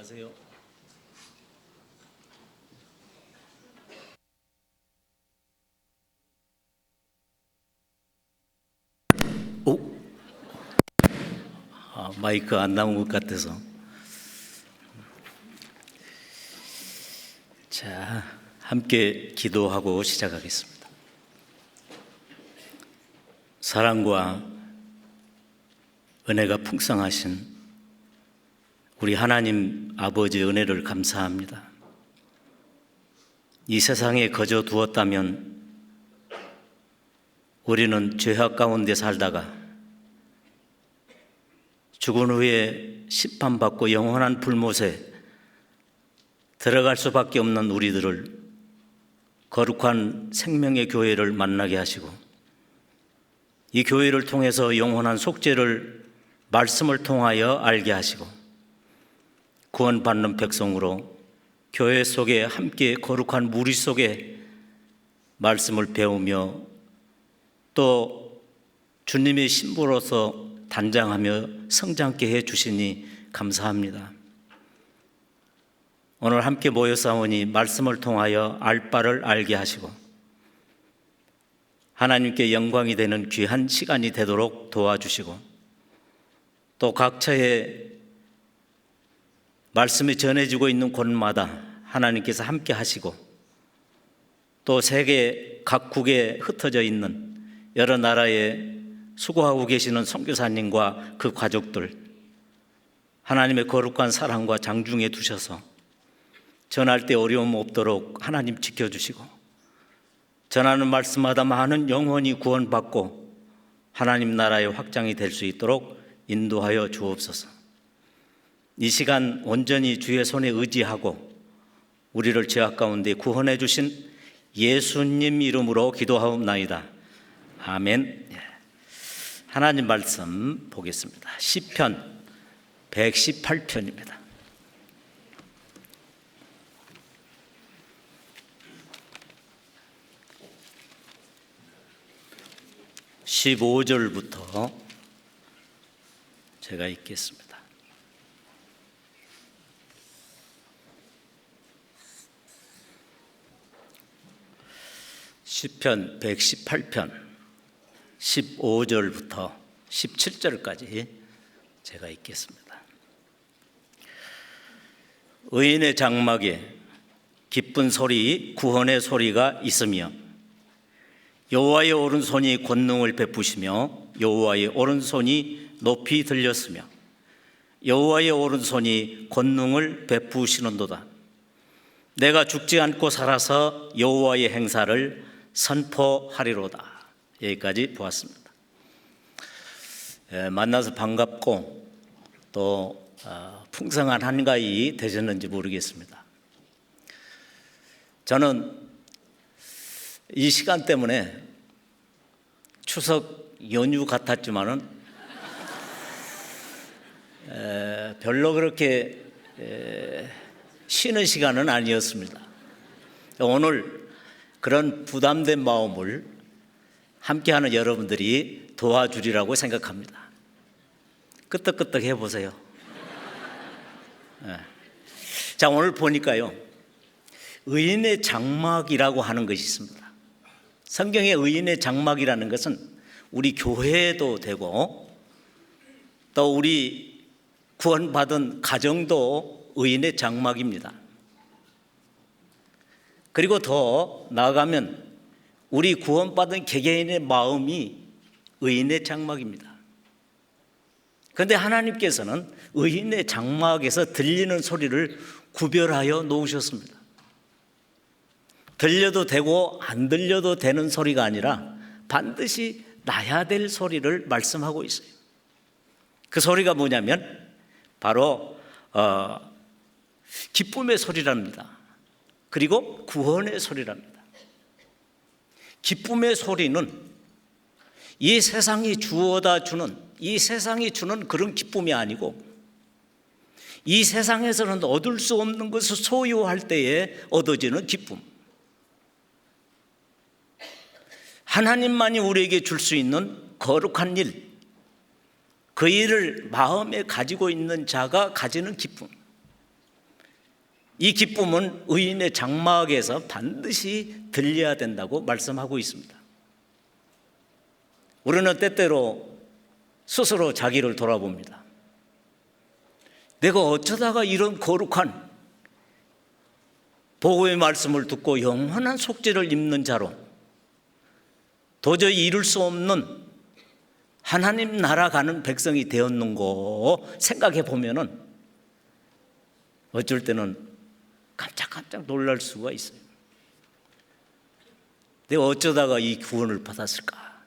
안녕하세요. 오, 마이크 안 나온 것 같아서. 자, 함께 기도하고 시작하겠습니다. 사랑과 은혜가 풍성하신 우리 하나님 아버지의 은혜를 감사합니다. 이 세상에 거저 두었다면 우리는 죄악 가운데 살다가 죽은 후에 심판받고 영원한 불못에 들어갈 수밖에 없는 우리들을 거룩한 생명의 교회를 만나게 하시고 이 교회를 통해서 영원한 속죄를 말씀을 통하여 알게 하시고 구원받는 백성으로 교회 속에 함께 거룩한 무리 속에 말씀을 배우며 또 주님의 신부로서 단장하며 성장케 해 주시니 감사합니다. 오늘 함께 모여 싸우니 말씀을 통하여 알 바를 알게 하시고 하나님께 영광이 되는 귀한 시간이 되도록 도와주시고 또 각처에 말씀이 전해지고 있는 곳마다 하나님께서 함께 하시고 또 세계 각국에 흩어져 있는 여러 나라에 수고하고 계시는 선교사님과 그 가족들 하나님의 거룩한 사랑과 장중에 두셔서 전할 때 어려움 없도록 하나님 지켜주시고 전하는 말씀마다 많은 영혼이 구원받고 하나님 나라의 확장이 될 수 있도록 인도하여 주옵소서. 이 시간 온전히 주의 손에 의지하고 우리를 죄악 가운데 구원해 주신 예수님 이름으로 기도하옵나이다. 아멘. 하나님 말씀 보겠습니다. 시편 118편입니다. (15절부터) 제가 읽겠습니다. 시편 118편 15절부터 17절까지 제가 읽겠습니다. 의인의 장막에 기쁜 소리, 구원의 소리가 있으며 여호와의 오른손이 권능을 베푸시며 여호와의 오른손이 높이 들렸으며 여호와의 오른손이 권능을 베푸시는도다. 내가 죽지 않고 살아서 여호와의 행사를 선포하리로다. 여기까지 보았습니다. 만나서 반갑고 또 풍성한 한가위 되셨는지 모르겠습니다. 저는 이 시간 때문에 추석 연휴 같았지만은 별로 그렇게 쉬는 시간은 아니었습니다. 오늘 그런 부담된 마음을 함께하는 여러분들이 도와주리라고 생각합니다. 끄떡끄떡 해보세요. 자, 오늘 보니까요, 의인의 장막이라고 하는 것이 있습니다. 성경에 의인의 장막이라는 것은 우리 교회도 되고 또 우리 구원받은 가정도 의인의 장막입니다. 그리고 더 나아가면 우리 구원받은 개개인의 마음이 의인의 장막입니다. 그런데 하나님께서는 의인의 장막에서 들리는 소리를 구별하여 놓으셨습니다. 들려도 되고 안 들려도 되는 소리가 아니라 반드시 나야 될 소리를 말씀하고 있어요. 그 소리가 뭐냐면 바로 기쁨의 소리랍니다. 그리고 구원의 소리랍니다. 기쁨의 소리는 이 세상이 주어다 주는, 이 세상이 주는 그런 기쁨이 아니고 이 세상에서는 얻을 수 없는 것을 소유할 때에 얻어지는 기쁨. 하나님만이 우리에게 줄 수 있는 거룩한 일, 그 일을 마음에 가지고 있는 자가 가지는 기쁨. 이 기쁨은 의인의 장막에서 반드시 들려야 된다고 말씀하고 있습니다. 우리는 때때로 스스로 자기를 돌아봅니다. 내가 어쩌다가 이런 거룩한 보고의 말씀을 듣고 영원한 속죄를 입는 자로 도저히 이룰 수 없는 하나님 나라 가는 백성이 되었는고 생각해 보면은 어쩔 때는 깜짝깜짝 놀랄 수가 있어요. 내가 어쩌다가 이 구원을 받았을까?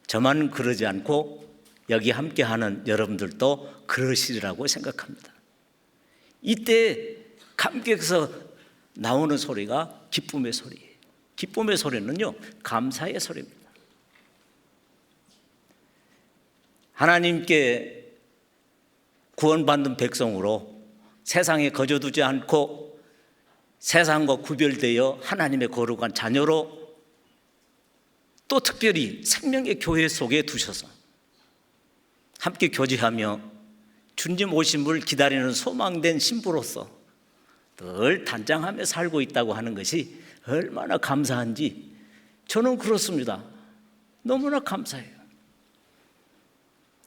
저만 그러지 않고 여기 함께하는 여러분들도 그러시리라고 생각합니다. 이때 감격에서 나오는 소리가 기쁨의 소리예요. 기쁨의 소리는요, 감사의 소리입니다. 하나님께 구원받는 백성으로 세상에 거저두지 않고 세상과 구별되어 하나님의 거룩한 자녀로 또 특별히 생명의 교회 속에 두셔서 함께 교제하며 주님 오심을 기다리는 소망된 신부로서 늘 단장하며 살고 있다고 하는 것이 얼마나 감사한지 저는 그렇습니다. 너무나 감사해요.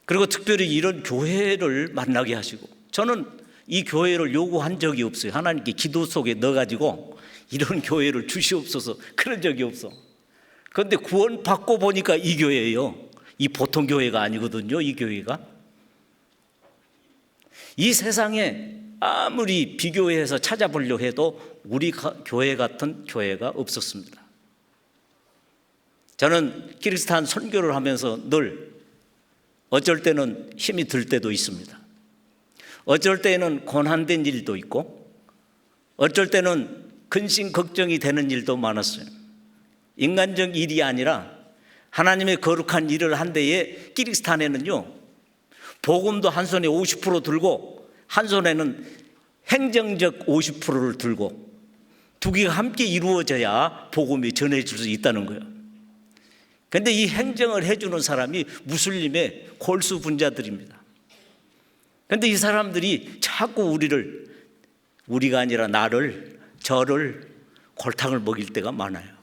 그리고 특별히 이런 교회를 만나게 하시고, 저는 이 교회를 요구한 적이 없어요. 하나님께 기도 속에 넣어가지고 이런 교회를 주시옵소서 그런 적이 없어. 그런데 구원 받고 보니까 이 교회예요. 이 보통 교회가 아니거든요. 이 교회가 이 세상에 아무리 비교해서 찾아보려 해도 우리 교회 같은 교회가 없었습니다. 저는 키리스탄 선교를 하면서 늘 어쩔 때는 힘이 들 때도 있습니다. 어쩔 때는 고난된 일도 있고 어쩔 때는 근심 걱정이 되는 일도 많았어요. 인간적 일이 아니라 하나님의 거룩한 일을 한 데에 키리스탄에는요, 복음도 한 손에 50% 들고 한 손에는 행정적 50%를 들고 두 개가 함께 이루어져야 복음이 전해질 수 있다는 거예요. 그런데 이 행정을 해주는 사람이 무슬림의 골수 분자들입니다. 그런데 이 사람들이 자꾸 우리가 아니라 저를 골탕을 먹일 때가 많아요.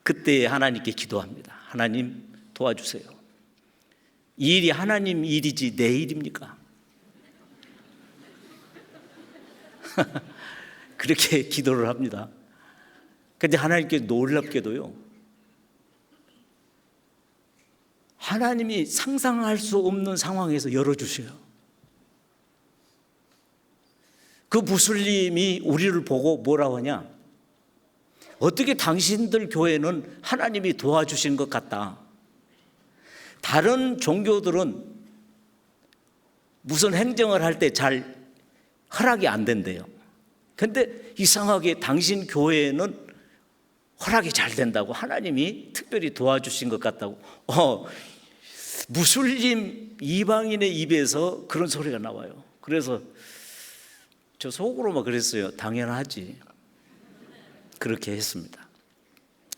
그때 하나님께 기도합니다. 하나님 도와주세요. 이 일이 하나님 일이지 내 일입니까? 그렇게 기도를 합니다. 그런데 하나님께 놀랍게도요, 하나님이 상상할 수 없는 상황에서 열어주셔요. 그 무슬림이 우리를 보고 뭐라고 하냐, 어떻게 당신들 교회는 하나님이 도와주신 것 같다. 다른 종교들은 무슨 행정을 할 때 잘 허락이 안 된대요. 그런데 이상하게 당신 교회는 허락이 잘 된다고, 하나님이 특별히 도와주신 것 같다고. 무슬림 이방인의 입에서 그런 소리가 나와요. 그래서 저 속으로만 그랬어요. 당연하지. 그렇게 했습니다.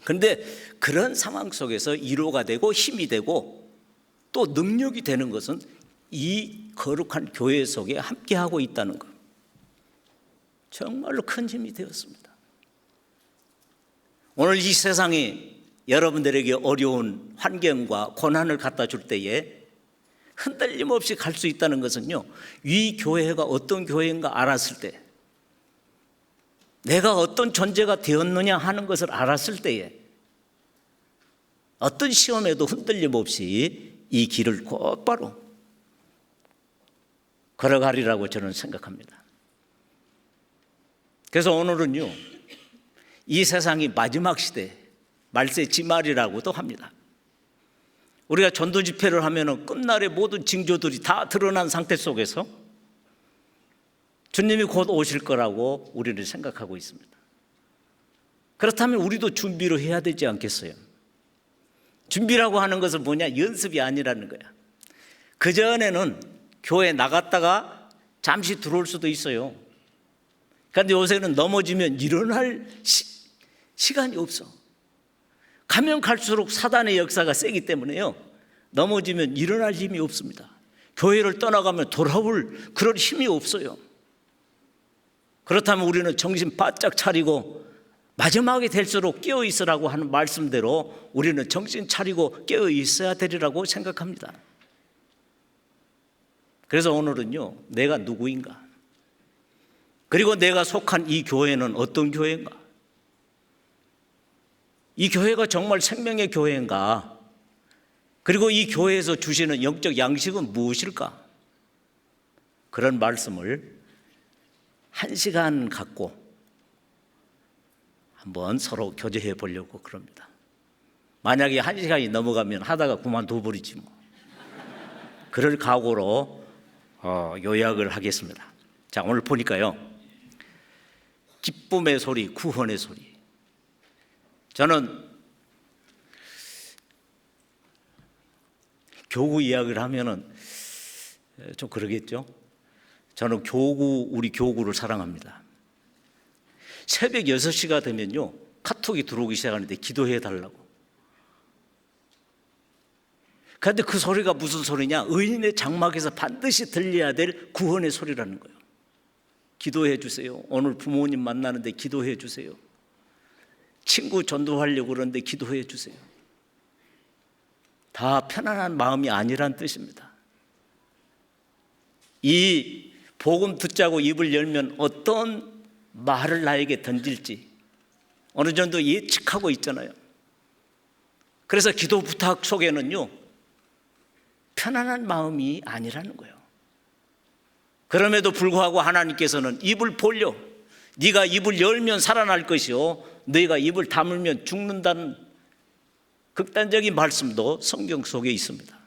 그런데 그런 상황 속에서 위로가 되고 힘이 되고 또 능력이 되는 것은 이 거룩한 교회 속에 함께하고 있다는 것, 정말로 큰 힘이 되었습니다. 오늘 이 세상이 여러분들에게 어려운 환경과 고난을 갖다 줄 때에 흔들림 없이 갈 수 있다는 것은요, 이 교회가 어떤 교회인가 알았을 때, 내가 어떤 존재가 되었느냐 하는 것을 알았을 때에 어떤 시험에도 흔들림 없이 이 길을 곧바로 걸어가리라고 저는 생각합니다. 그래서 오늘은요, 이 세상이 마지막 시대, 말세 지말이라고도 합니다. 우리가 전도 집회를 하면 끝날에 모든 징조들이 다 드러난 상태 속에서 주님이 곧 오실 거라고 우리는 생각하고 있습니다. 그렇다면 우리도 준비를 해야 되지 않겠어요? 준비라고 하는 것은 뭐냐? 연습이 아니라는 거야. 그전에는 교회 나갔다가 잠시 들어올 수도 있어요. 그런데 요새는 넘어지면 일어날 시간이 없어. 가면 갈수록 사단의 역사가 세기 때문에요, 넘어지면 일어날 힘이 없습니다. 교회를 떠나가면 돌아올 그런 힘이 없어요. 그렇다면 우리는 정신 바짝 차리고 마지막이 될수록 깨어 있으라고 하는 말씀대로 우리는 정신 차리고 깨어 있어야 되리라고 생각합니다. 그래서 오늘은요, 내가 누구인가? 그리고 내가 속한 이 교회는 어떤 교회인가? 이 교회가 정말 생명의 교회인가? 그리고 이 교회에서 주시는 영적 양식은 무엇일까? 그런 말씀을 1시간 갖고 한번 서로 교제해 보려고 그럽니다. 만약에 1시간이 넘어가면 하다가 그만둬 버리지 뭐. 그럴 각오로 요약을 하겠습니다. 자, 오늘 보니까요, 기쁨의 소리, 구원의 소리. 저는 교구 이야기를 하면은 좀 그러겠죠. 저는 우리 교구를 사랑합니다. 새벽 6시가 되면요, 카톡이 들어오기 시작하는데 기도해 달라고. 그런데 그 소리가 무슨 소리냐? 의인의 장막에서 반드시 들려야 될 구원의 소리라는 거예요. 기도해 주세요. 오늘 부모님 만나는데 기도해 주세요. 친구 전도하려고 그러는데 기도해 주세요. 다 편안한 마음이 아니란 뜻입니다. 이 복음 듣자고 입을 열면 어떤 말을 나에게 던질지 어느 정도 예측하고 있잖아요. 그래서 기도 부탁 속에는요, 편안한 마음이 아니라는 거예요. 그럼에도 불구하고 하나님께서는 입을 벌려, 네가 입을 열면 살아날 것이요 너희가 입을 다물면 죽는다는 극단적인 말씀도 성경 속에 있습니다.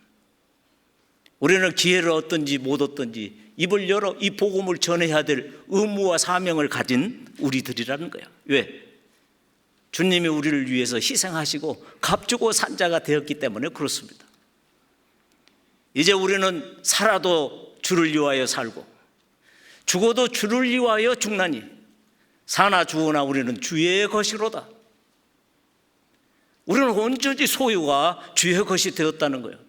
우리는 기회를 얻든지 못 얻든지 입을 열어 이 복음을 전해야 될 의무와 사명을 가진 우리들이라는 거예요. 왜? 주님이 우리를 위해서 희생하시고 값주고 산 자가 되었기 때문에 그렇습니다. 이제 우리는 살아도 주를 위하여 살고 죽어도 주를 위하여 죽나니 사나 죽으나 우리는 주의 것이로다. 우리는 온전히 소유가 주의 것이 되었다는 거예요.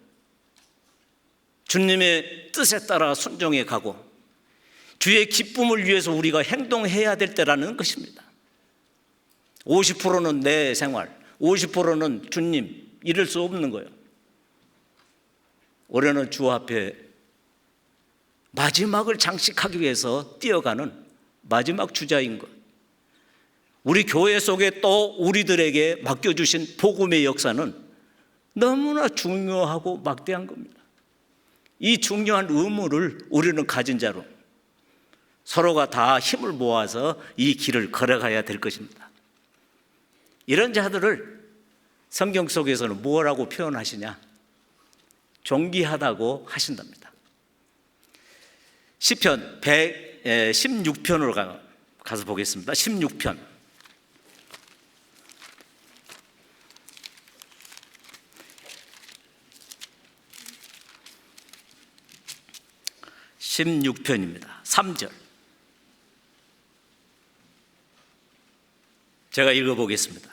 주님의 뜻에 따라 순종해 가고 주의 기쁨을 위해서 우리가 행동해야 될 때라는 것입니다. 50%는 내 생활, 50%는 주님, 이럴 수 없는 거예요. 올해는 주 앞에 마지막을 장식하기 위해서 뛰어가는 마지막 주자인 것. 우리 교회 속에 또 우리들에게 맡겨주신 복음의 역사는 너무나 중요하고 막대한 겁니다. 이 중요한 의무를 우리는 가진 자로 서로가 다 힘을 모아서 이 길을 걸어가야 될 것입니다. 이런 자들을 성경 속에서는 뭐라고 표현하시냐? 존귀하다고 하신답니다. 시편 116편으로 가서 보겠습니다. 16편. (16편입니다) 3절 제가 읽어보겠습니다.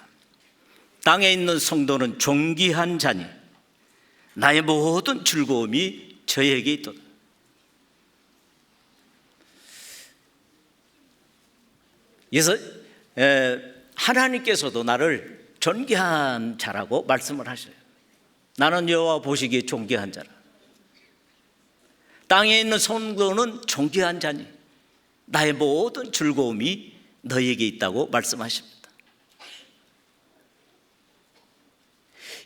땅에 있는 성도는 존귀한 자니 나의 모든 즐거움이 저에게 있도다. 그래서 하나님께서도 나를 존귀한 자라고 말씀을 하셔요. 나는 여호와 보시기에 존귀한 자라. 땅에 있는 성도는 존귀한 자니 나의 모든 즐거움이 너에게 있다고 말씀하십니다.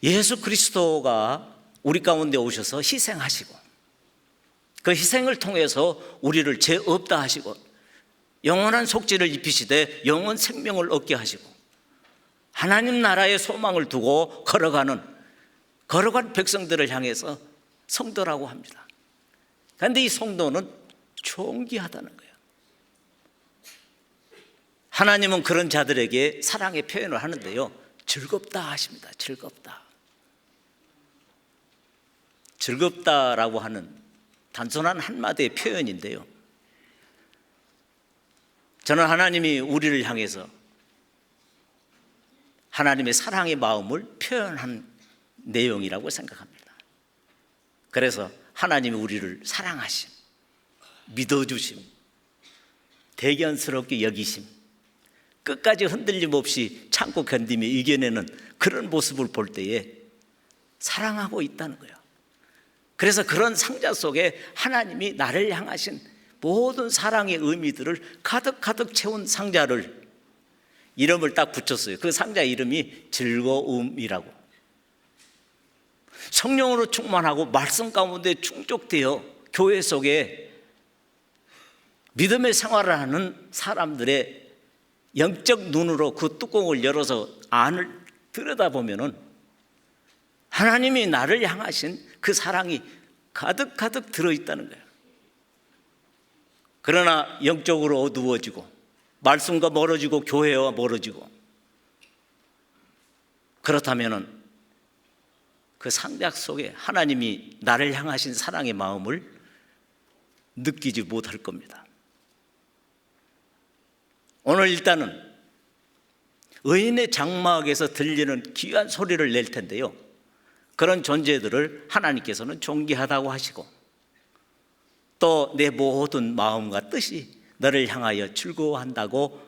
예수 그리스도가 우리 가운데 오셔서 희생하시고 그 희생을 통해서 우리를 죄 없다 하시고 영원한 속죄를 입히시되 영원 생명을 얻게 하시고 하나님 나라의 소망을 두고 걸어간 백성들을 향해서 성도라고 합니다. 그런데 이 성도는 존귀하다는 거예요. 하나님은 그런 자들에게 사랑의 표현을 하는데요, 즐겁다 하십니다. 즐겁다라고 하는 단순한 한마디의 표현인데요, 저는 하나님이 우리를 향해서 하나님의 사랑의 마음을 표현한 내용이라고 생각합니다. 그래서 하나님이 우리를 사랑하심, 믿어주심, 대견스럽게 여기심, 끝까지 흔들림 없이 참고 견디며 이겨내는 그런 모습을 볼 때에 사랑하고 있다는 거예요. 그래서 그런 상자 속에 하나님이 나를 향하신 모든 사랑의 의미들을 가득가득 채운 상자를, 이름을 딱 붙였어요. 그 상자 이름이 즐거움이라고. 성령으로 충만하고 말씀 가운데 충족되어 교회 속에 믿음의 생활을 하는 사람들의 영적 눈으로 그 뚜껑을 열어서 안을 들여다보면은 하나님이 나를 향하신 그 사랑이 가득가득 들어있다는 거예요. 그러나 영적으로 어두워지고 말씀과 멀어지고 교회와 멀어지고, 그렇다면은 그 상자 속에 하나님이 나를 향하신 사랑의 마음을 느끼지 못할 겁니다. 오늘 일단은 의인의 장막에서 들리는 귀한 소리를 낼 텐데요, 그런 존재들을 하나님께서는 존귀하다고 하시고 또 내 모든 마음과 뜻이 너를 향하여 즐거워한다고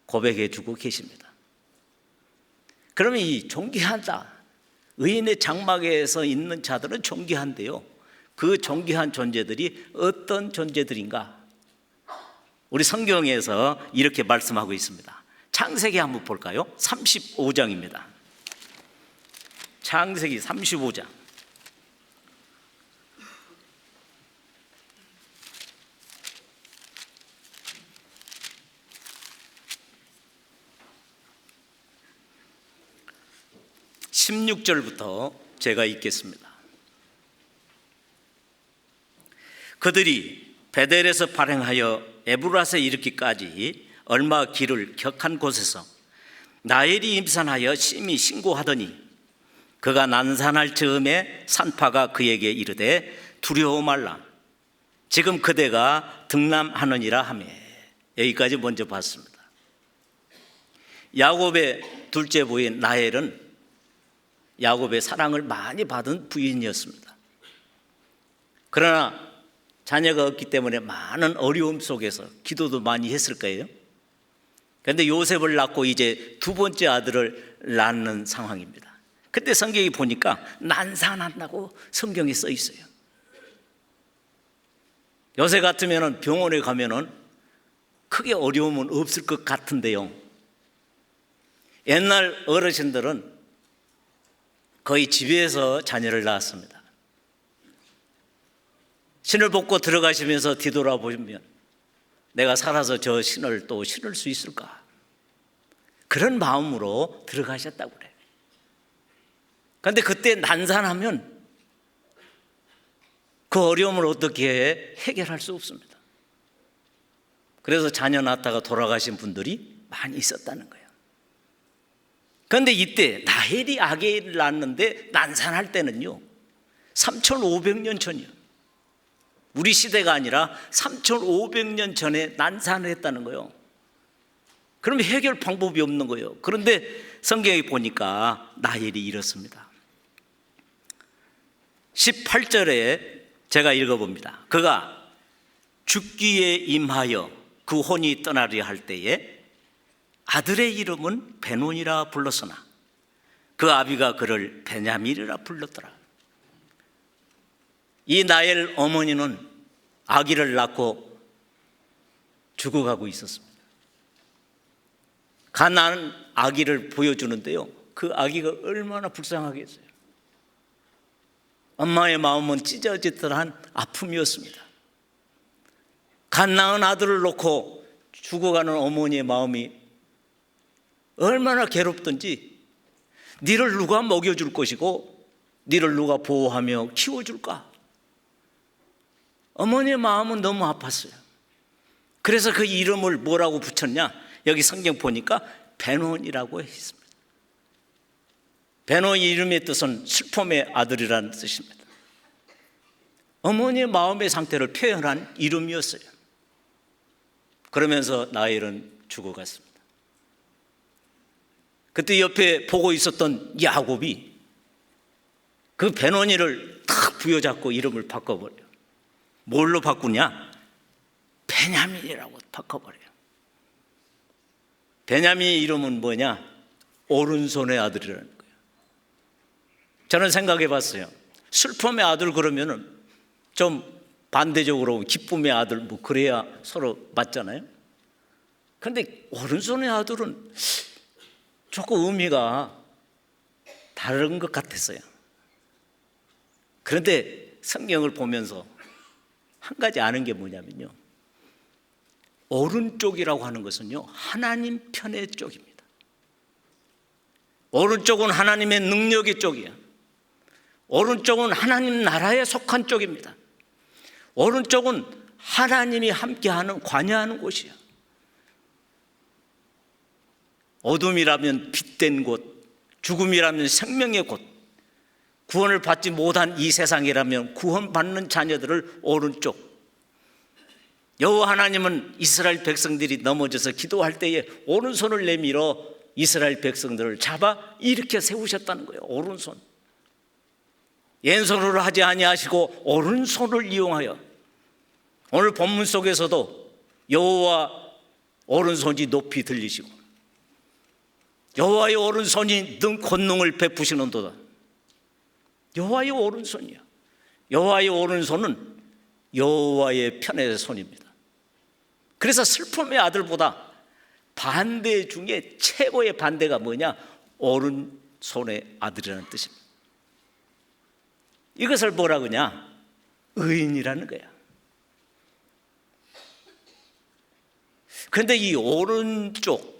고백해 주고 계십니다. 그러면 이 존귀하다, 의인의 장막에서 있는 자들은 존귀한데요, 그 존귀한 존재들이 어떤 존재들인가? 우리 성경에서 이렇게 말씀하고 있습니다. 창세기 한번 볼까요? 35장입니다. 창세기 35장. (16절부터) 제가 읽겠습니다. 그들이 베델에서 발행하여 에브라스에 이르기까지 얼마 길을 격한 곳에서 나엘이 임산하여 심히 신고하더니 그가 난산할 즈음에 산파가 그에게 이르되 두려워 말라, 지금 그대가 등남하느니라 하매. 여기까지 먼저 봤습니다. 야곱의 둘째 부인 라헬은 야곱의 사랑을 많이 받은 부인이었습니다. 그러나 자녀가 없기 때문에 많은 어려움 속에서 기도도 많이 했을 거예요. 그런데 요셉을 낳고 이제 두 번째 아들을 낳는 상황입니다. 그때 성경이 보니까 난산한다고 성경에 써 있어요. 요새 같으면 병원에 가면은 크게 어려움은 없을 것 같은데요, 옛날 어르신들은 거의 집에서 자녀를 낳았습니다. 신을 벗고 들어가시면서 뒤돌아보면 내가 살아서 저 신을 또 신을 수 있을까? 그런 마음으로 들어가셨다고 그래요. 그런데 그때 난산하면 그 어려움을 어떻게 해결할 수 없습니다. 그래서 자녀 낳다가 돌아가신 분들이 많이 있었다는 거예요. 그런데 이때 라헬이 아기를 낳았는데 난산할 때는요 3500년 전이요, 우리 시대가 아니라 3500년 전에 난산을 했다는 거예요. 그러면 해결 방법이 없는 거예요. 그런데 성경에 보니까 라헬이 이렇습니다. 18절에 제가 읽어봅니다. 그가 죽기에 임하여 그 혼이 떠나려 할 때에 아들의 이름은 베논이라 불렀으나 그 아비가 그를 베냐민이라 불렀더라. 이 나엘 어머니는 아기를 낳고 죽어가고 있었습니다. 가난 아기를 보여주는데요, 그 아기가 얼마나 불쌍하겠어요. 엄마의 마음은 찢어지듯한 아픔이었습니다. 갓 낳은 아들을 놓고 죽어가는 어머니의 마음이 얼마나 괴롭든지, 니를 누가 먹여줄 것이고 니를 누가 보호하며 키워줄까? 어머니의 마음은 너무 아팠어요. 그래서 그 이름을 뭐라고 붙였냐? 여기 성경 보니까 베논이라고 했습니다. 베논 이름의 뜻은 슬픔의 아들이라는 뜻입니다. 어머니의 마음의 상태를 표현한 이름이었어요. 그러면서 나엘은 죽어갔습니다. 그때 옆에 보고 있었던 야곱이 그 베논이를 탁 부여잡고 이름을 바꿔버려요. 뭘로 바꾸냐? 베냐민이라고 바꿔버려요. 베냐민의 이름은 뭐냐? 오른손의 아들이라는 거예요. 저는 생각해 봤어요. 슬픔의 아들 그러면은 좀 반대적으로 기쁨의 아들 뭐 그래야 서로 맞잖아요. 그런데 오른손의 아들은 조금 의미가 다른 것 같았어요. 그런데 성경을 보면서 한 가지 아는 게 뭐냐면요, 오른쪽이라고 하는 것은요 하나님 편의 쪽입니다. 오른쪽은 하나님의 능력의 쪽이야. 오른쪽은 하나님 나라에 속한 쪽입니다. 오른쪽은 하나님이 함께하는 관여하는 곳이야. 어둠이라면 빛된 곳, 죽음이라면 생명의 곳, 구원을 받지 못한 이 세상이라면 구원받는 자녀들을 오른쪽. 여호와 하나님은 이스라엘 백성들이 넘어져서 기도할 때에 오른손을 내밀어 이스라엘 백성들을 잡아 일으켜 세우셨다는 거예요. 오른손. 왼손으로 하지 아니하시고 오른손을 이용하여, 오늘 본문 속에서도 여호와 오른손이 높이 들리시고 여호와의 오른손이 능 권능을 베푸시는도다. 여호와의 오른손이야. 여호와의 오른손은 여호와의 편의 손입니다. 그래서 슬픔의 아들보다 반대 중에 최고의 반대가 뭐냐? 오른손의 아들이라는 뜻입니다. 이것을 뭐라 그러냐? 의인이라는 거야. 그런데 이 오른쪽,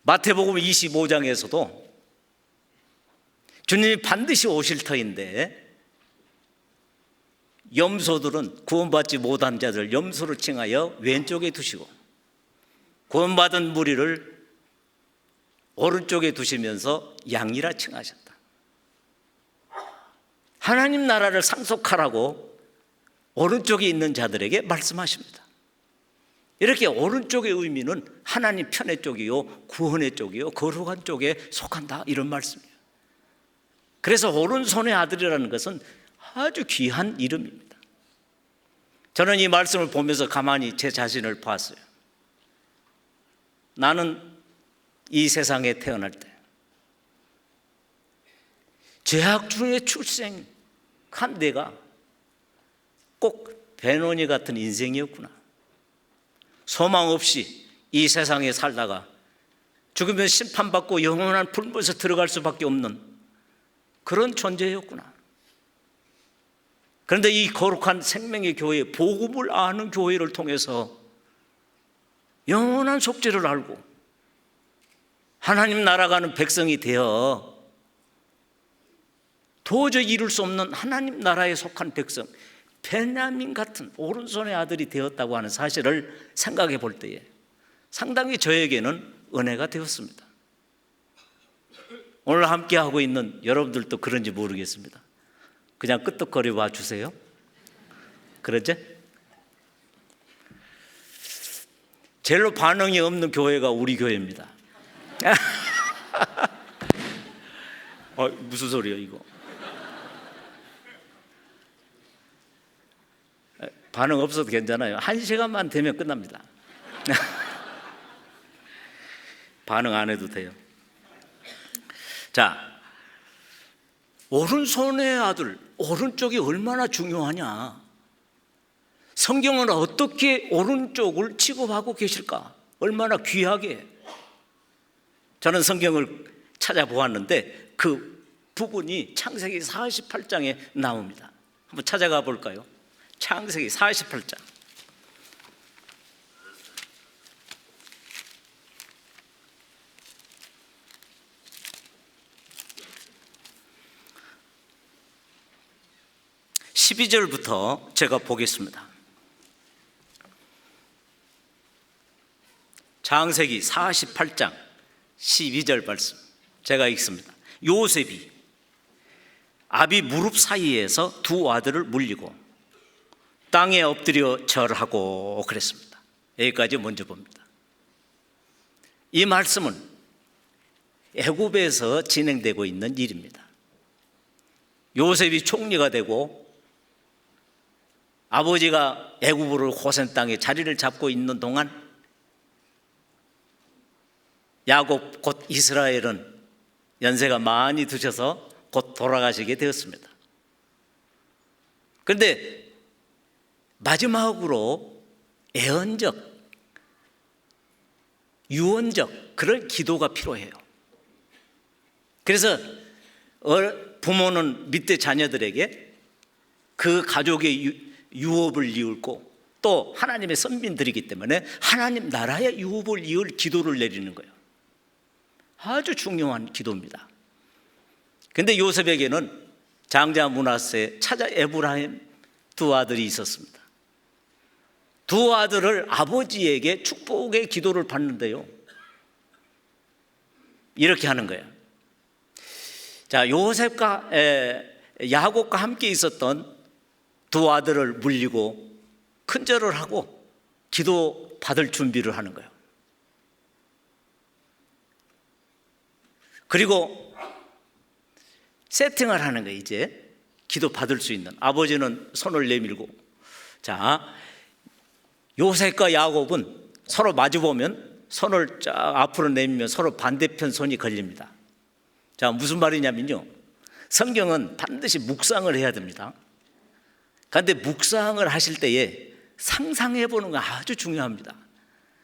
마태복음 25장에서도 주님이 반드시 오실 터인데 염소들은 구원받지 못한 자들 염소를 칭하여 왼쪽에 두시고 구원받은 무리를 오른쪽에 두시면서 양이라 칭하셨다. 하나님 나라를 상속하라고 오른쪽에 있는 자들에게 말씀하십니다. 이렇게 오른쪽의 의미는 하나님 편의 쪽이요, 구원의 쪽이요, 거룩한 쪽에 속한다, 이런 말씀이에요. 그래서 오른손의 아들이라는 것은 아주 귀한 이름입니다. 저는 이 말씀을 보면서 가만히 제 자신을 봤어요. 나는 이 세상에 태어날 때 죄악 중에 출생한 내가 꼭 베노니 같은 인생이었구나. 소망 없이 이 세상에 살다가 죽으면 심판받고 영원한 불못에 들어갈 수밖에 없는 그런 존재였구나. 그런데 이 거룩한 생명의 교회, 복음을 아는 교회를 통해서 영원한 속죄를 알고 하나님 나라가는 백성이 되어 도저히 이룰 수 없는 하나님 나라에 속한 백성, 베냐민 같은 오른손의 아들이 되었다고 하는 사실을 생각해 볼 때에 상당히 저에게는 은혜가 되었습니다. 오늘 함께하고 있는 여러분들도 그런지 모르겠습니다. 그냥 끄떡거려 봐 주세요. 그러죠? 제일로 반응이 없는 교회가 우리 교회입니다. 무슨 소리예요 이거? 반응 없어도 괜찮아요. 1시간만 되면 끝납니다. 반응 안 해도 돼요. 자, 오른손의 아들, 오른쪽이 얼마나 중요하냐? 성경은 어떻게 오른쪽을 취급하고 계실까? 얼마나 귀하게. 저는 성경을 찾아보았는데 그 부분이 창세기 48장에 나옵니다. 한번 찾아가 볼까요? 창세기 48장. (12절부터) 제가 보겠습니다. 창세기 48장 12절 말씀 제가 읽습니다. 요셉이 아비 무릎 사이에서 두 아들을 물리고 땅에 엎드려 절하고 그랬습니다. 여기까지 먼저 봅니다. 이 말씀은 애굽에서 진행되고 있는 일입니다. 요셉이 총리가 되고 아버지가 애굽으로 고센 땅에 자리를 잡고 있는 동안 야곱 곧 이스라엘은 연세가 많이 드셔서 곧 돌아가시게 되었습니다. 그런데 마지막으로 애언적, 유언적 그런 기도가 필요해요. 그래서 부모는 밑에 자녀들에게 그 가족의 유업을 이을고 또 하나님의 선민들이기 때문에 하나님 나라의 유업을 이을 기도를 내리는 거예요. 아주 중요한 기도입니다. 그런데 요셉에게는 장자 므낫세, 차자 에브라임 두 아들이 있었습니다. 두 아들을 아버지에게 축복의 기도를 받는데요, 이렇게 하는 거예요. 자, 요셉과 야곱과 함께 있었던 두 아들을 물리고 큰절을 하고 기도 받을 준비를 하는 거예요. 그리고 세팅을 하는 거예요. 이제 기도 받을 수 있는. 아버지는 손을 내밀고, 자, 요셉과 야곱은 서로 마주보면 손을 쫙 앞으로 내밀면 서로 반대편 손이 걸립니다. 자, 무슨 말이냐면요, 성경은 반드시 묵상을 해야 됩니다. 그런데 묵상을 하실 때에 상상해 보는 거 아주 중요합니다.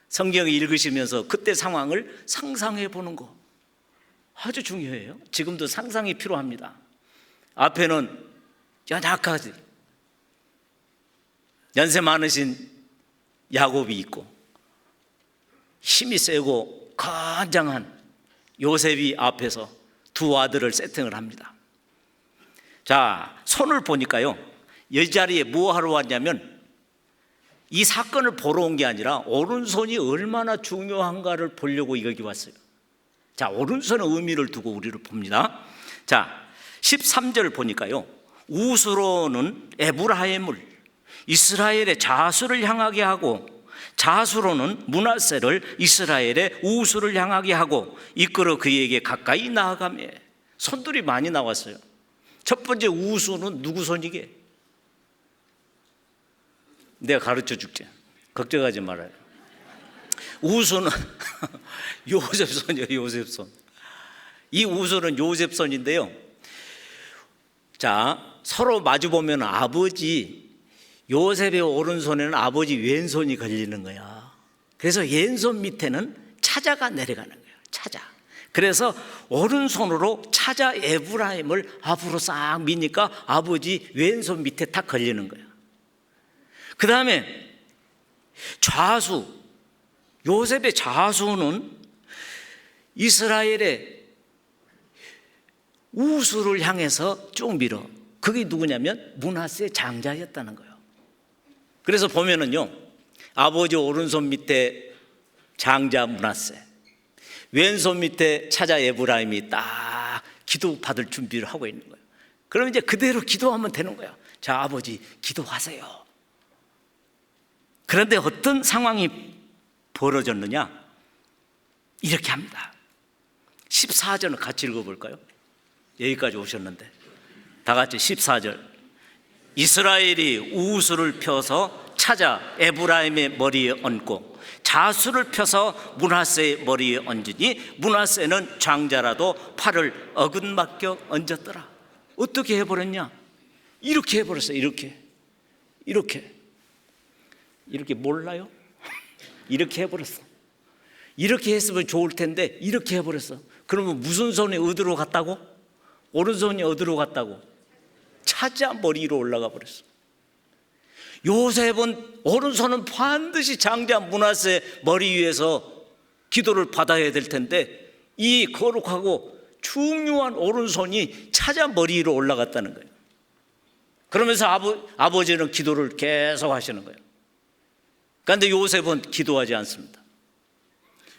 성경을 읽으시면서 그때 상황을 상상해 보는 거 아주 중요해요. 지금도 상상이 필요합니다. 앞에는 연약하지, 연세 많으신 야곱이 있고 힘이 세고 건장한 요셉이 앞에서 두 아들을 세팅을 합니다. 자, 손을 보니까요, 이 자리에 뭐 하러 왔냐면 이 사건을 보러 온 게 아니라 오른손이 얼마나 중요한가를 보려고 여기 왔어요. 자, 오른손의 의미를 두고 우리를 봅니다. 자, 13절 보니까요, 우스로는 에브라임을 이스라엘의 자수를 향하게 하고 자수로는 므낫세를 이스라엘의 우수를 향하게 하고 이끌어 그에게 가까이 나아가며. 손들이 많이 나왔어요. 첫 번째 우수는 누구 손이게? 내가 가르쳐 줄게. 걱정하지 말아요. 우수는 요셉 손이에요. 요셉 손. 이 우수는 요셉 손인데요, 자, 서로 마주보면 아버지 요셉의 오른손에는 아버지 왼손이 걸리는 거야. 그래서 왼손 밑에는 차자가 내려가는 거예요. 차자. 그래서 오른손으로 차자 에브라임을 앞으로 싹 미니까 아버지 왼손 밑에 딱 걸리는 거예요. 그 다음에 좌수, 요셉의 좌수는 이스라엘의 우수를 향해서 쭉 밀어. 그게 누구냐면 므낫세 장자였다는 거예요. 그래서 보면은요, 아버지 오른손 밑에 장자 므낫세, 왼손 밑에 차자 에브라임이 딱 기도 받을 준비를 하고 있는 거예요. 그럼 이제 그대로 기도하면 되는 거예요. 자, 아버지 기도하세요. 그런데 어떤 상황이 벌어졌느냐? 이렇게 합니다. 14절은 같이 읽어볼까요? 여기까지 오셨는데 다 같이 14절. 이스라엘이 우수를 펴서 차자 에브라임의 머리에 얹고 자수를 펴서 므낫세의 머리에 얹으니 므낫세는 장자라도 팔을 어긋맞겨 얹었더라. 어떻게 해버렸냐? 이렇게 해버렸어요. 이렇게 몰라요? 이렇게 해버렸어. 이렇게 했으면 좋을 텐데 이렇게 해버렸어. 그러면 무슨 손이 어디로 갔다고? 오른손이 어디로 갔다고? 차자 머리로 올라가 버렸어. 요셉은 오른손은 반드시 장자 므낫세 머리 위에서 기도를 받아야 될 텐데 이 거룩하고 중요한 오른손이 차자 머리 위로 올라갔다는 거예요. 그러면서 아버지는 기도를 계속 하시는 거예요. 그런데 요셉은 기도하지 않습니다.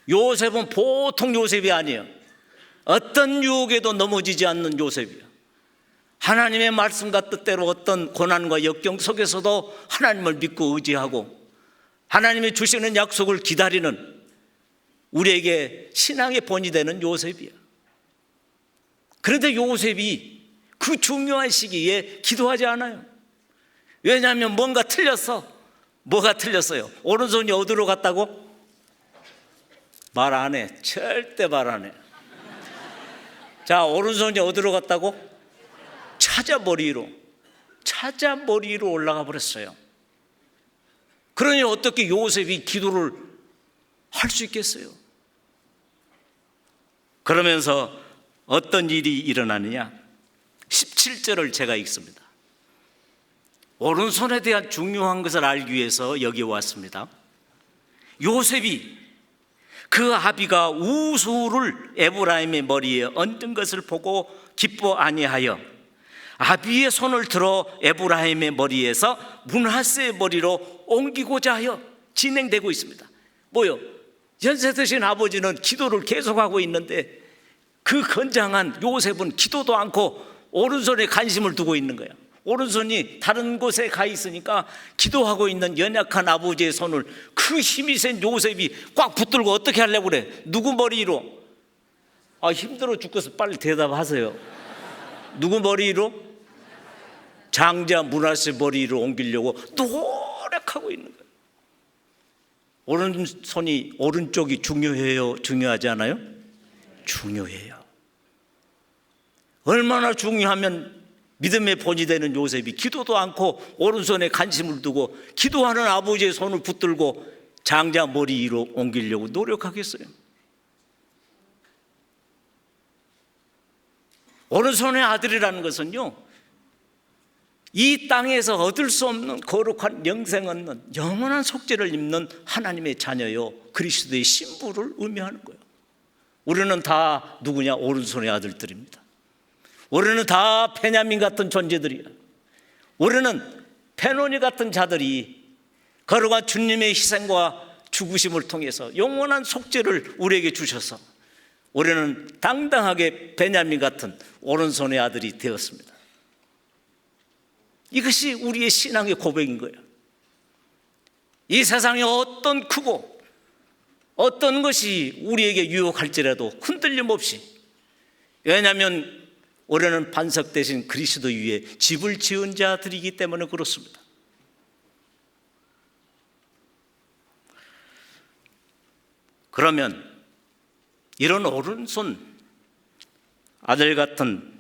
요셉은 보통 요셉이 아니에요. 어떤 유혹에도 넘어지지 않는 요셉이에요. 하나님의 말씀과 뜻대로 어떤 고난과 역경 속에서도 하나님을 믿고 의지하고 하나님이 주시는 약속을 기다리는 우리에게 신앙의 본이 되는 요셉이에요. 그런데 요셉이 그 중요한 시기에 기도하지 않아요. 왜냐하면 뭔가 틀렸어. 뭐가 틀렸어요? 오른손이 어디로 갔다고? 말 안 해. 절대 말 안 해. 자, 오른손이 어디로 갔다고? 찾아 머리로 올라가 버렸어요. 그러니 어떻게 요셉이 기도를 할 수 있겠어요? 그러면서 어떤 일이 일어나느냐? 17절을 제가 읽습니다. 오른손에 대한 중요한 것을 알기 위해서 여기 왔습니다. 요셉이 그 아비가 우수를 에브라임의 머리에 얹은 것을 보고 기뻐 아니하여 아비의 손을 들어 에브라임의 머리에서 므낫세의 머리로 옮기고자 하여 진행되고 있습니다. 뭐요? 연세 드신 아버지는 기도를 계속하고 있는데 그 건장한 요셉은 기도도 않고 오른손에 관심을 두고 있는 거예요. 오른손이 다른 곳에 가 있으니까 기도하고 있는 연약한 아버지의 손을 그 힘이 센 요셉이 꽉 붙들고 어떻게 하려고 그래? 누구 머리로? 힘들어 죽겠어. 빨리 대답하세요. 누구 머리로? 장자 므낫세 머리로 옮기려고 노력하고 있는 거예요. 오른쪽이 중요해요? 중요하지 않아요? 중요해요. 얼마나 중요하면 믿음의 본이 되는 요셉이 기도도 않고 오른손에 관심을 두고 기도하는 아버지의 손을 붙들고 장자 머리 위로 옮기려고 노력하겠어요? 오른손의 아들이라는 것은요, 이 땅에서 얻을 수 없는 거룩한 영생 얻는 영원한 속죄를 입는 하나님의 자녀요, 그리스도의 신부를 의미하는 거예요. 우리는 다 누구냐? 오른손의 아들들입니다. 우리는 다 베냐민 같은 존재들이야. 우리는 베노니 같은 자들이 거룩한 주님의 희생과 죽으심을 통해서 영원한 속죄를 우리에게 주셔서 우리는 당당하게 베냐민 같은 오른손의 아들이 되었습니다. 이것이 우리의 신앙의 고백인 거예요. 이 세상에 어떤 크고 어떤 것이 우리에게 유혹할지라도 흔들림 없이, 왜냐하면 우리는 반석 대신 그리스도 위에 집을 지은 자들이기 때문에 그렇습니다. 그러면 이런 오른손 아들 같은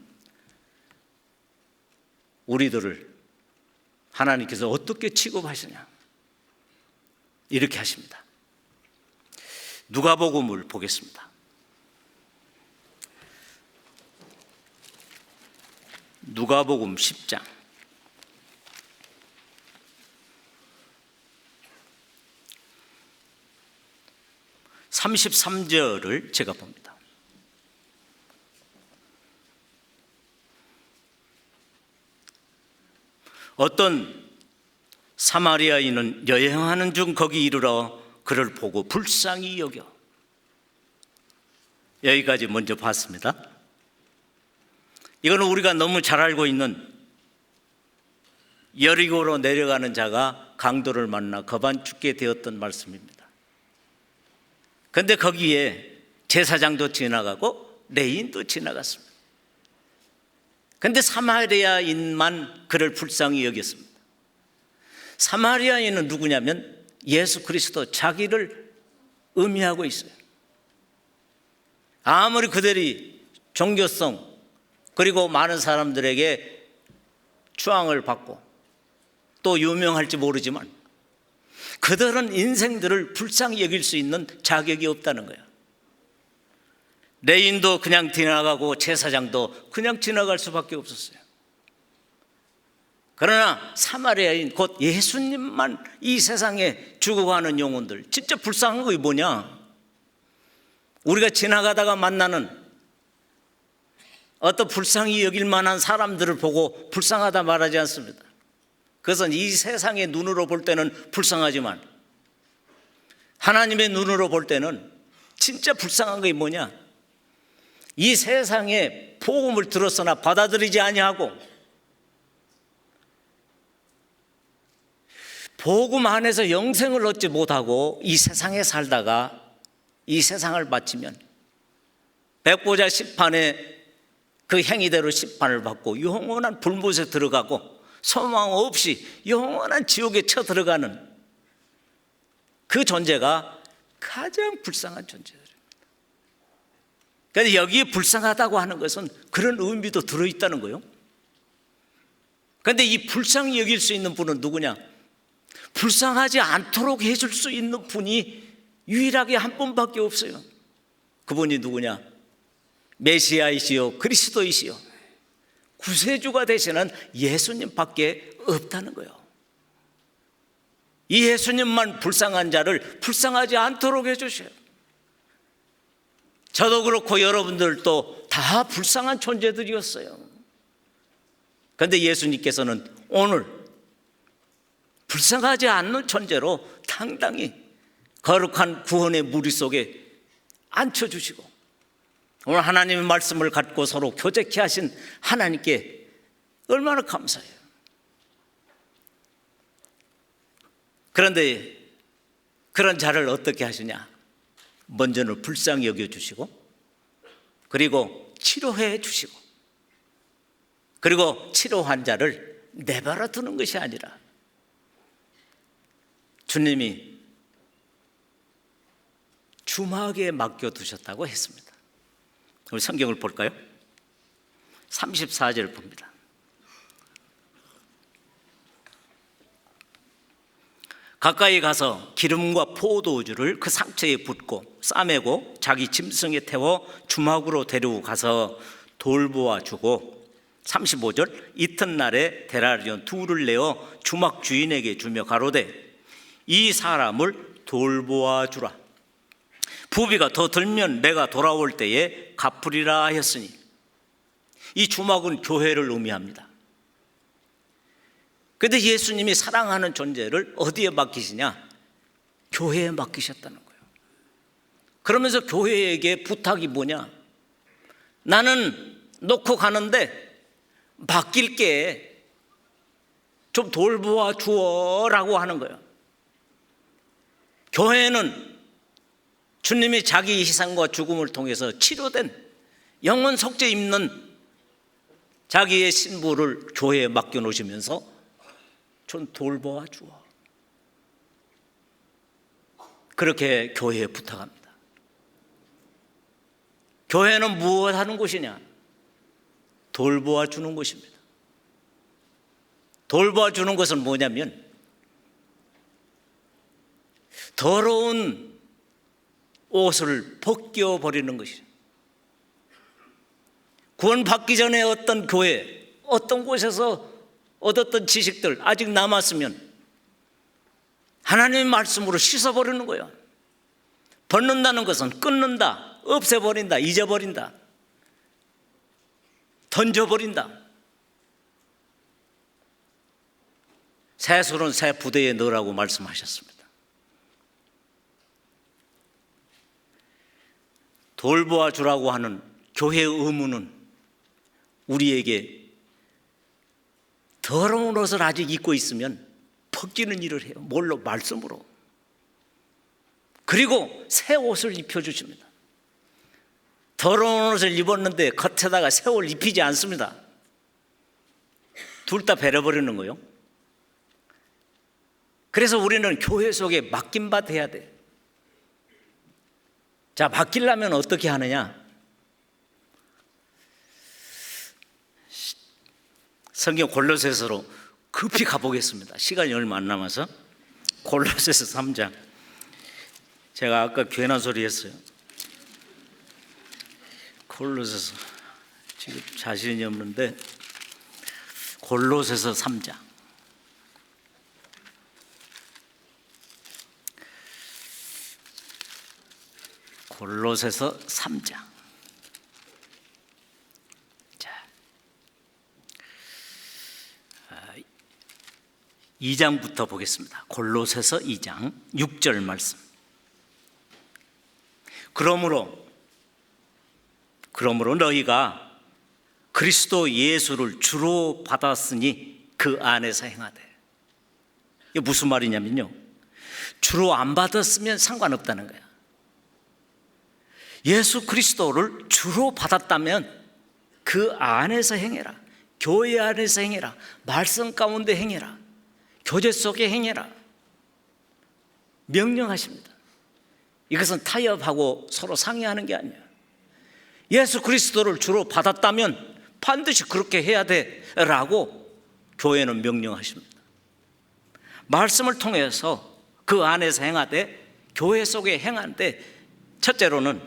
우리들을 하나님께서 어떻게 취급하시냐? 이렇게 하십니다. 누가복음을 보겠습니다. 누가복음 10장 33절을 제가 봅니다. 어떤 사마리아인은 여행하는 중 거기 이르러 그를 보고 불쌍히 여겨. 여기까지 먼저 봤습니다. 이거는 우리가 너무 잘 알고 있는 여리고로 내려가는 자가 강도를 만나 거반 죽게 되었던 말씀입니다. 그런데 거기에 제사장도 지나가고 레인도 지나갔습니다. 그런데 사마리아인만 그를 불쌍히 여겼습니다. 사마리아인은 누구냐면 예수 그리스도 자기를 의미하고 있어요. 아무리 그들이 종교성 그리고 많은 사람들에게 추앙을 받고 또 유명할지 모르지만 그들은 인생들을 불쌍히 여길 수 있는 자격이 없다는 거예요. 레인도 그냥 지나가고 제사장도 그냥 지나갈 수밖에 없었어요. 그러나 사마리아인 곧 예수님만 이 세상에 죽어가는 영혼들, 진짜 불쌍한 게 뭐냐? 우리가 지나가다가 만나는 어떤 불쌍히 여길 만한 사람들을 보고 불쌍하다 말하지 않습니다. 그것은 이 세상의 눈으로 볼 때는 불쌍하지만 하나님의 눈으로 볼 때는 진짜 불쌍한 게 뭐냐? 이 세상에 복음을 들었으나 받아들이지 아니하고 복음 안에서 영생을 얻지 못하고 이 세상에 살다가 이 세상을 마치면 백보자 심판에 그 행위대로 심판을 받고 영원한 불못에 들어가고 소망 없이 영원한 지옥에 쳐 들어가는 그 존재가 가장 불쌍한 존재들이에요. 그런데 여기에 불쌍하다고 하는 것은 그런 의미도 들어있다는 거예요. 그런데 이 불쌍히 여길 수 있는 분은 누구냐? 불쌍하지 않도록 해줄 수 있는 분이 유일하게 한 분밖에 없어요. 그분이 누구냐? 메시아이시요 그리스도이시요 구세주가 되시는 예수님밖에 없다는 거예요. 이 예수님만 불쌍한 자를 불쌍하지 않도록 해주셔요. 저도 그렇고 여러분들도 다 불쌍한 존재들이었어요. 그런데 예수님께서는 오늘 불쌍하지 않는 존재로 당당히 거룩한 구원의 무리 속에 앉혀주시고 오늘 하나님의 말씀을 갖고 서로 교제케 하신 하나님께 얼마나 감사해요. 그런데 그런 자를 어떻게 하시냐? 먼저는 불쌍히 여겨주시고 그리고 치료해 주시고 그리고 치료 환자를 내버려 두는 것이 아니라 주님이 주막에 맡겨두셨다고 했습니다. 우리 성경을 볼까요? 34절 봅니다. 가까이 가서 기름과 포도주를 그 상처에 붓고 싸매고 자기 짐승에 태워 주막으로 데리고 가서 돌보아 주고 35절 이튿날에 데나리온 둘을 내어 주막 주인에게 주며 가로되 이 사람을 돌보아 주라. 부비가 더 들면 내가 돌아올 때에 갚으리라 하였으니 이 주막은 교회를 의미합니다. 그런데 예수님이 사랑하는 존재를 어디에 맡기시냐? 교회에 맡기셨다는 거예요. 그러면서 교회에게 부탁이 뭐냐? 나는 놓고 가는데 맡길게 좀 돌보아 주어라고 하는 거예요. 교회는 주님이 자기 희생과 죽음을 통해서 치료된 영원 속죄 입는 자기의 신부를 교회에 맡겨놓으시면서 좀 돌보아 주어. 그렇게 교회에 부탁합니다. 교회는 무엇 하는 곳이냐? 돌보아 주는 곳입니다. 돌보아 주는 것은 뭐냐면 더러운 옷을 벗겨버리는 것이죠. 구원받기 전에 어떤 교회, 어떤 곳에서 얻었던 지식들 아직 남았으면 하나님의 말씀으로 씻어버리는 거예요. 벗는다는 것은 끊는다, 없애버린다, 잊어버린다, 던져버린다. 새 술은 새 부대에 넣으라고 말씀하셨습니다. 돌보아 주라고 하는 교회의 의무는 우리에게 더러운 옷을 아직 입고 있으면 벗기는 일을 해요. 뭘로? 말씀으로. 그리고 새 옷을 입혀주십니다. 더러운 옷을 입었는데 겉에다가 새 옷을 입히지 않습니다. 둘 다 베려버리는 거예요. 그래서 우리는 교회 속에 맡김받 해야 돼. 자, 맡기려면 어떻게 하느냐? 성경 골로새서로 급히 가보겠습니다. 시간이 얼마 안 남아서. 골로새서 3장. 제가 아까 괜한 소리 했어요. 골로새서 지금 자신이 없는데 골로새서 3장. 골로새서 3장. 자, 2장부터 보겠습니다. 골로새서 2장 6절 말씀. 그러므로 너희가 그리스도 예수를 주로 받았으니 그 안에서 행하되. 이게 무슨 말이냐면요, 주로 안 받았으면 상관없다는 거야. 예수 그리스도를 주로 받았다면 그 안에서 행해라. 교회 안에서 행해라. 말씀 가운데 행해라. 교제 속에 행해라. 명령하십니다. 이것은 타협하고 서로 상의하는 게 아니에요. 예수 그리스도를 주로 받았다면 반드시 그렇게 해야 돼라고 교회는 명령하십니다. 말씀을 통해서 그 안에서 행하되 교회 속에 행한데 첫째로는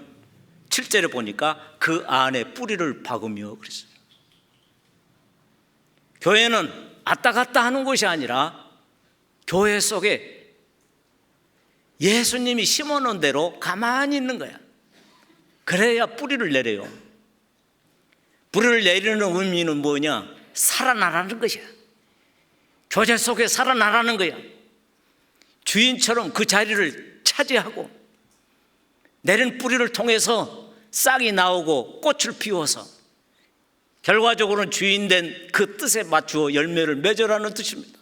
7절에 보니까 그 안에 뿌리를 박으며 그랬어요. 교회는 왔다 갔다 하는 곳이 아니라 교회 속에 예수님이 심어놓은 대로 가만히 있는 거야. 그래야 뿌리를 내려요. 뿌리를 내리는 의미는 뭐냐? 살아나라는 것이야. 교제 속에 살아나라는 거야. 주인처럼 그 자리를 차지하고 내린 뿌리를 통해서 싹이 나오고 꽃을 피워서 결과적으로는 주인된 그 뜻에 맞추어 열매를 맺으라는 뜻입니다.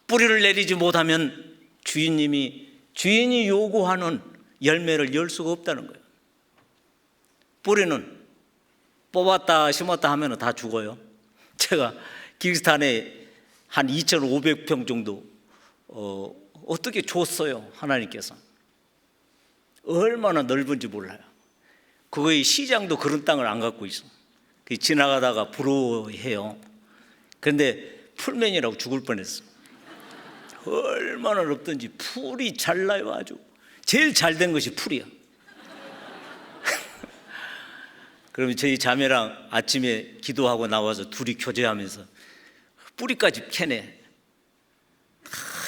뿌리를 내리지 못하면 주인이 요구하는 열매를 열 수가 없다는 거예요. 뿌리는 뽑았다 심었다 하면 다 죽어요. 제가 키르기스탄에 한 2,500평 정도 어떻게 줬어요, 하나님께서. 얼마나 넓은지 몰라요. 그거의 시장도 그런 땅을 안 갖고 있어. 지나가다가 부러워해요. 그런데 풀맨이라고 죽을 뻔했어. 얼마나 넓든지 풀이 잘 나요. 아주 제일 잘 된 것이 풀이야. 그러면 저희 자매랑 아침에 기도하고 나와서 둘이 교제하면서 뿌리까지 캐내.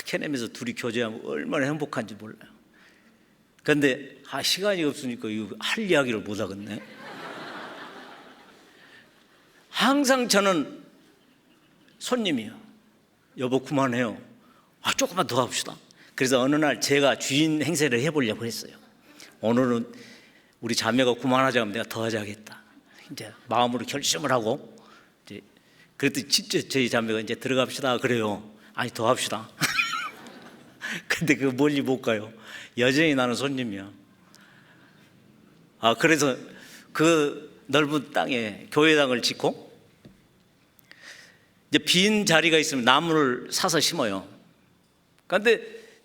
캐내면서 둘이 교제하면 얼마나 행복한지 몰라요. 그런데 시간이 없으니까 이거 할 이야기를 못 하겠네. 항상 저는 손님이요. 여보 그만해요. 조금만 더 합시다. 그래서 어느 날 제가 주인 행세를 해보려고 했어요. 오늘은 우리 자매가 그만하자 하면 내가 더 하자겠다. 이제 마음으로 결심을 하고 이제 그랬더니 진짜 저희 자매가 이제 들어갑시다 그래요. 아니 더 합시다. 근데 그 멀리 못 가요. 여전히 나는 손님이야. 그래서 그 넓은 땅에 교회당을 짓고 이제 빈 자리가 있으면 나무를 사서 심어요. 그런데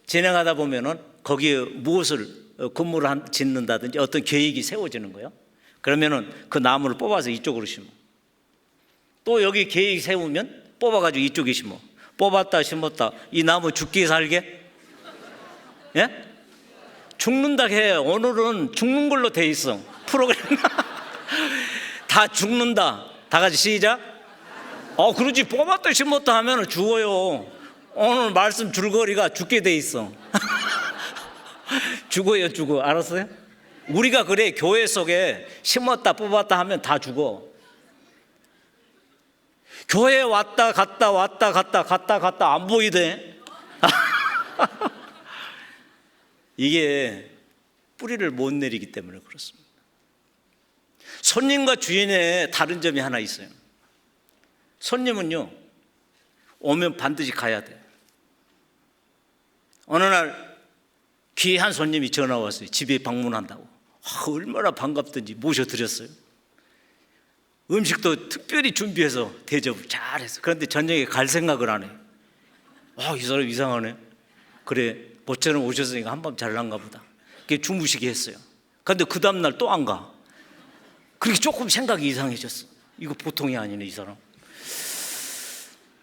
진행하다 보면은 거기에 무엇을 건물을 짓는다든지 어떤 계획이 세워지는 거예요. 그러면은 그 나무를 뽑아서 이쪽으로 심어. 또 여기 계획이 세우면 뽑아가지고 이쪽에 심어. 뽑았다 심었다. 이 나무 죽기 살게? 예? 죽는다 해. 오늘은 죽는 걸로 돼 있어. 프로그램. 다 죽는다. 다 같이 시작. 그러지. 뽑았다 심었다 하면 죽어요. 오늘 말씀 줄거리가 죽게 돼 있어. 죽어요, 죽어. 알았어요? 우리가 그래. 교회 속에 심었다 뽑았다 하면 다 죽어. 교회 왔다 갔다 왔다 갔다 갔다 갔다 안 보이대. 이게 뿌리를 못 내리기 때문에 그렇습니다. 손님과 주인의 다른 점이 하나 있어요. 손님은요, 오면 반드시 가야 돼. 어느 날 귀한 손님이 전화 왔어요. 집에 방문한다고. 얼마나 반갑든지 모셔드렸어요. 음식도 특별히 준비해서 대접을 잘했어. 그런데 저녁에 갈 생각을 안 해. 이 사람 이상하네. 그래, 모처럼 오셨으니까 한밤 잘난가 보다. 그게 주무시게 했어요. 그런데 그 다음날 또 안 가. 그렇게 조금 생각이 이상해졌어. 이거 보통이 아니네, 이 사람.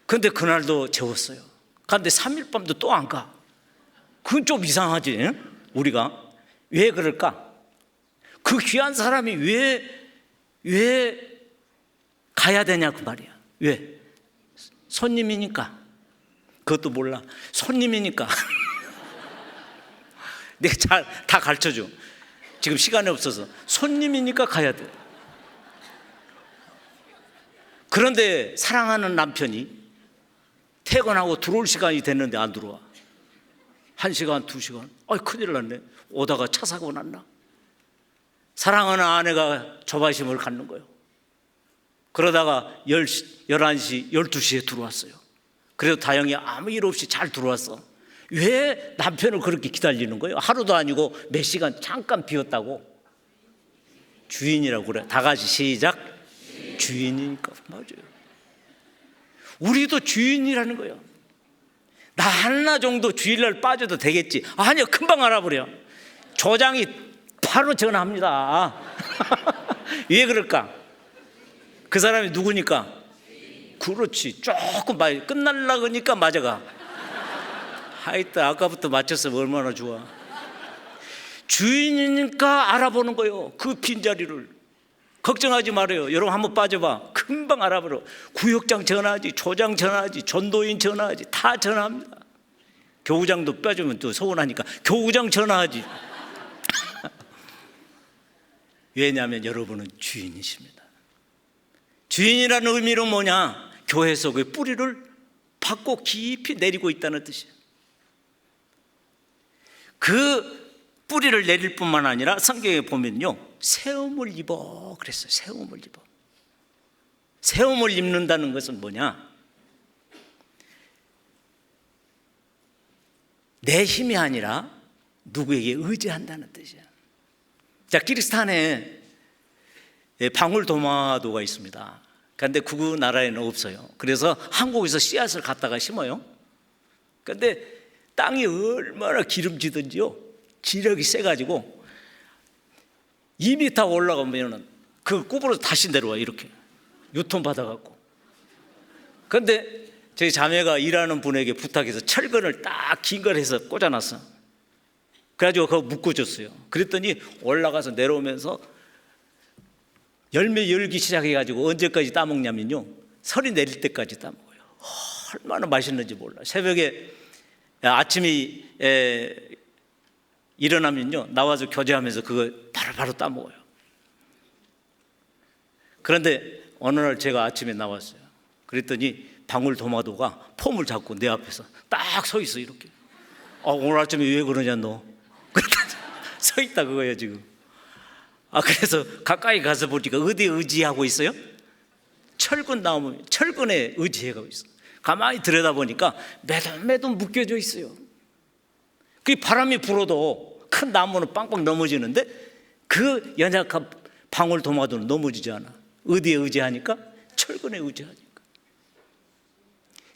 그런데 그날도 재웠어요. 그런데 3일 밤도 또 안 가. 그건 좀 이상하지, 우리가. 왜 그럴까? 그 귀한 사람이 왜 가야 되냐 그 말이야. 왜? 손님이니까. 그것도 몰라. 손님이니까. 내가 다 가르쳐줘. 지금 시간이 없어서. 손님이니까 가야 돼. 그런데 사랑하는 남편이 퇴근하고 들어올 시간이 됐는데 안 들어와. 1시간, 2시간. 큰일 났네. 오다가 차 사고 났나? 사랑하는 아내가 조바심을 갖는 거예요. 그러다가 10시, 11시, 12시에 들어왔어요. 그래도 다행히 아무 일 없이 잘 들어왔어. 왜 남편을 그렇게 기다리는 거예요? 하루도 아니고 몇 시간 잠깐 비웠다고. 주인이라고 그래. 다 같이 시작. 주인이니까. 맞아요. 우리도 주인이라는 거예요. 나 하나 정도 주일날 빠져도 되겠지. 아니요, 금방 알아버려. 조장이 바로 전화합니다. 왜 그럴까? 그 사람이 누구니까? 그렇지. 조금 끝날라 그러니까 맞아가. 하여튼 아까부터 맞췄으면 얼마나 좋아. 주인이니까 알아보는 거예요. 그 빈자리를. 걱정하지 말아요. 여러분 한번 빠져봐. 금방 알아보러. 구역장 전화하지, 조장 전화하지, 전도인 전화하지, 다 전화합니다. 교구장도 빼주면 또 서운하니까 교구장 전화하지. 왜냐하면 여러분은 주인이십니다. 주인이라는 의미는 뭐냐? 교회 속에 뿌리를 받고 깊이 내리고 있다는 뜻이에요. 그 뿌리를 내릴 뿐만 아니라 성경에 보면요, 세움을 입어 그랬어요. 세움을 입어. 세움을 입는다는 것은 뭐냐? 내 힘이 아니라 누구에게 의지한다는 뜻이야. 자, 키르기스탄에 방울토마토가 있습니다. 그런데 그 나라에는 없어요. 그래서 한국에서 씨앗을 갖다가 심어요. 그런데 땅이 얼마나 기름지든지요, 지력이 세가지고 2m 올라가면 그 굽으로 다시 내려와. 이렇게 유통받아갖고. 그런데 저희 자매가 일하는 분에게 부탁해서 철근을 딱 긴 걸 해서 꽂아놨어. 그래가지고 그거 묶어줬어요. 그랬더니 올라가서 내려오면서 열매 열기 시작해가지고 언제까지 따먹냐면요, 설이 내릴 때까지 따먹어요. 얼마나 맛있는지 몰라. 새벽에 아침이 일어나면요, 나와서 교제하면서 그거 바로 따먹어요. 그런데 어느 날 제가 아침에 나왔어요. 그랬더니 방울토마토가 폼을 잡고 내 앞에서 딱 서 있어. 이렇게. 오늘 아침에 왜 그러냐 너? 서 있다 그거예요 지금. 그래서 가까이 가서 보니까 어디에 의지하고 있어요? 철근 나무, 철근에 의지하고 있어. 가만히 들여다보니까 매도 묶여져 있어요. 그 바람이 불어도 큰 나무는 빵빵 넘어지는데 그 연약한 방울토마토는 넘어지지 않아. 어디에 의지하니까? 철근에 의지하니까.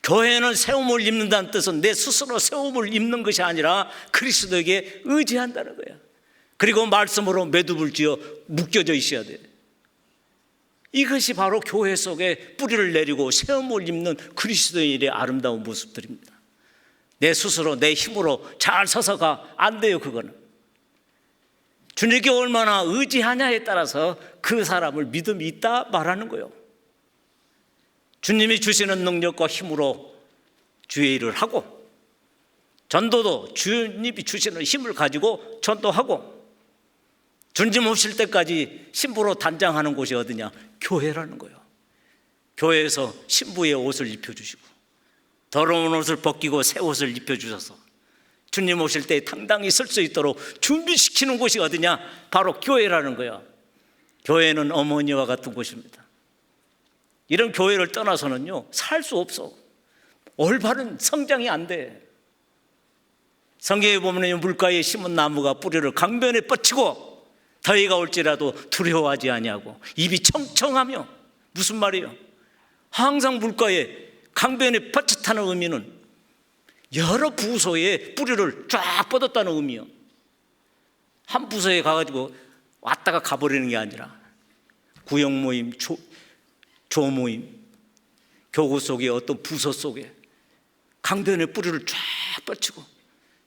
교회는 세움을 입는다는 뜻은 내 스스로 세움을 입는 것이 아니라 그리스도에게 의지한다는 거야. 그리고 말씀으로 매듭을 지어 묶여져 있어야 돼. 이것이 바로 교회 속에 뿌리를 내리고 세움을 입는 그리스도인의 아름다운 모습들입니다. 내 스스로 내 힘으로 잘 서서가 안 돼요. 그거는 주님께 얼마나 의지하냐에 따라서 그 사람을 믿음이 있다 말하는 거예요. 주님이 주시는 능력과 힘으로 주의 일을 하고, 전도도 주님이 주시는 힘을 가지고 전도하고, 주님 오실 때까지 신부로 단장하는 곳이 어디냐? 교회라는 거예요. 교회에서 신부의 옷을 입혀주시고 더러운 옷을 벗기고 새 옷을 입혀주셔서 주님 오실 때 당당히 설 수 있도록 준비시키는 곳이 어디냐? 바로 교회라는 거예요. 교회는 어머니와 같은 곳입니다. 이런 교회를 떠나서는요, 살 수 없어. 올바른 성장이 안 돼. 성경에 보면 물가에 심은 나무가 뿌리를 강변에 뻗치고 더위가 올지라도 두려워하지 아니하고 입이 청청하며. 무슨 말이에요? 항상 물가에 강변에 뻗쳤다는 의미는 여러 부서에 뿌리를 쫙 뻗었다는 의미예요. 한 부서에 가가지고 왔다가 가버리는 게 아니라 구역 모임, 조 모임, 교구 속에 어떤 부서 속에 강변에 뿌리를 쫙 뻗치고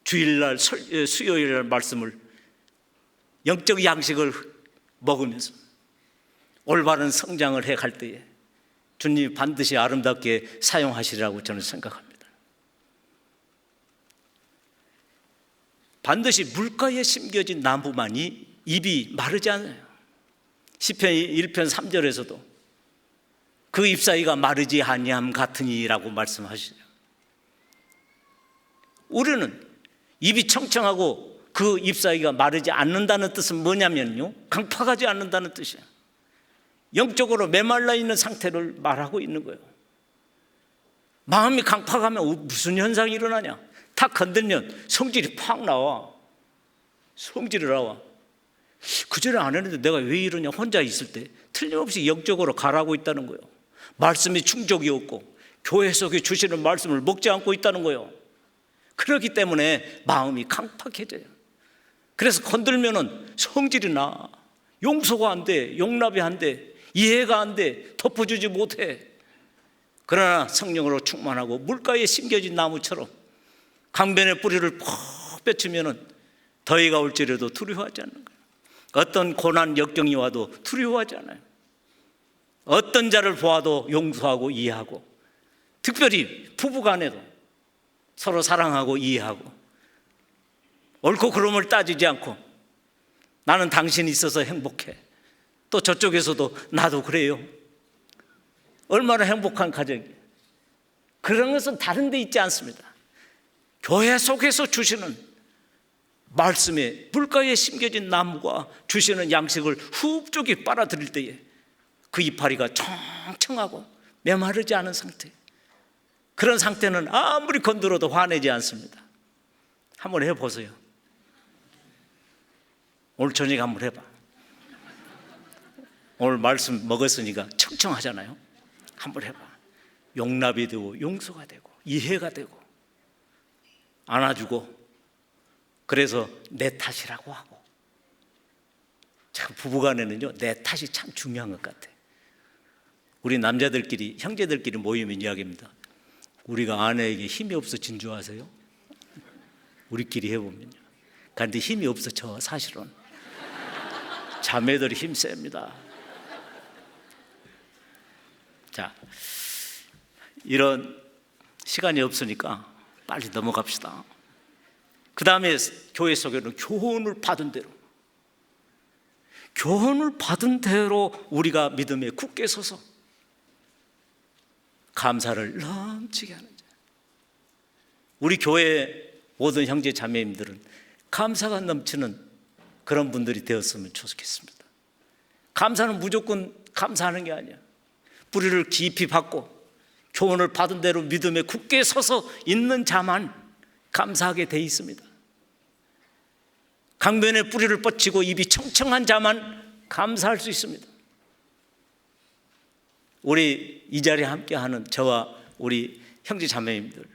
주일날, 수요일날 말씀을, 영적 양식을 먹으면서 올바른 성장을 해갈 때에 주님이 반드시 아름답게 사용하시리라고 저는 생각합니다. 반드시 물가에 심겨진 나무만이 잎이 마르지 않아요. 시편 1편 3절에서도 그 잎사귀가 마르지 아니함 같으니라고 말씀하시죠. 우리는 잎이 청청하고 그 잎사귀가 마르지 않는다는 뜻은 뭐냐면요, 강팍하지 않는다는 뜻이에요. 영적으로 메말라 있는 상태를 말하고 있는 거예요. 마음이 강팍하면 무슨 현상이 일어나냐? 탁 건들면 성질이 팍 나와. 성질이 나와. 그전에 안 했는데 내가 왜 이러냐? 혼자 있을 때 틀림없이 영적으로 가라고 있다는 거예요. 말씀이 충족이 없고 교회 속에 주시는 말씀을 먹지 않고 있다는 거예요. 그렇기 때문에 마음이 강팍해져요. 그래서 건들면은 성질이 나. 용서가 안 돼, 용납이 안 돼, 이해가 안 돼, 덮어주지 못해. 그러나 성령으로 충만하고 물가에 심겨진 나무처럼 강변의 뿌리를 퍽 뻗치면은 더위가 올지라도 두려워하지 않는 거예요. 어떤 고난 역경이 와도 두려워하지 않아요. 어떤 자를 보아도 용서하고 이해하고, 특별히 부부간에도 서로 사랑하고 이해하고, 옳고 그름을 따지지 않고 나는 당신이 있어서 행복해, 또 저쪽에서도 나도 그래요. 얼마나 행복한 가정이에요. 그런 것은 다른 데 있지 않습니다. 교회 속에서 주시는 말씀에 물가에 심겨진 나무가 주시는 양식을 흡족히 빨아들일 때에 그 이파리가 청청하고 메마르지 않은 상태, 그런 상태는 아무리 건드려도 화내지 않습니다. 한번 해보세요. 오늘 저녁에 한번 해봐. 오늘 말씀 먹었으니까 청청하잖아요. 한번 해봐. 용납이 되고 용서가 되고 이해가 되고 안아주고, 그래서 내 탓이라고 하고. 참 부부간에는요, 내 탓이 참 중요한 것 같아. 우리 남자들끼리, 형제들끼리 모이면 이야기입니다. 우리가 아내에게 힘이 없어진 줄 아세요? 우리끼리 해보면요. 그런데 힘이 없어져, 사실은. 자매들이 힘 셉니다. 자, 이런 시간이 없으니까 빨리 넘어갑시다. 그 다음에 교회 속에는 교훈을 받은 대로 우리가 믿음에 굳게 서서 감사를 넘치게 하는 자. 우리 교회 모든 형제 자매님들은 감사가 넘치는 그런 분들이 되었으면 좋겠습니다. 감사는 무조건 감사하는 게 아니야. 뿌리를 깊이 받고 교훈을 받은 대로 믿음에 굳게 서서 있는 자만 감사하게 돼 있습니다. 강변에 뿌리를 뻗치고 입이 청청한 자만 감사할 수 있습니다. 우리 이 자리에 함께하는 저와 우리 형제 자매님들,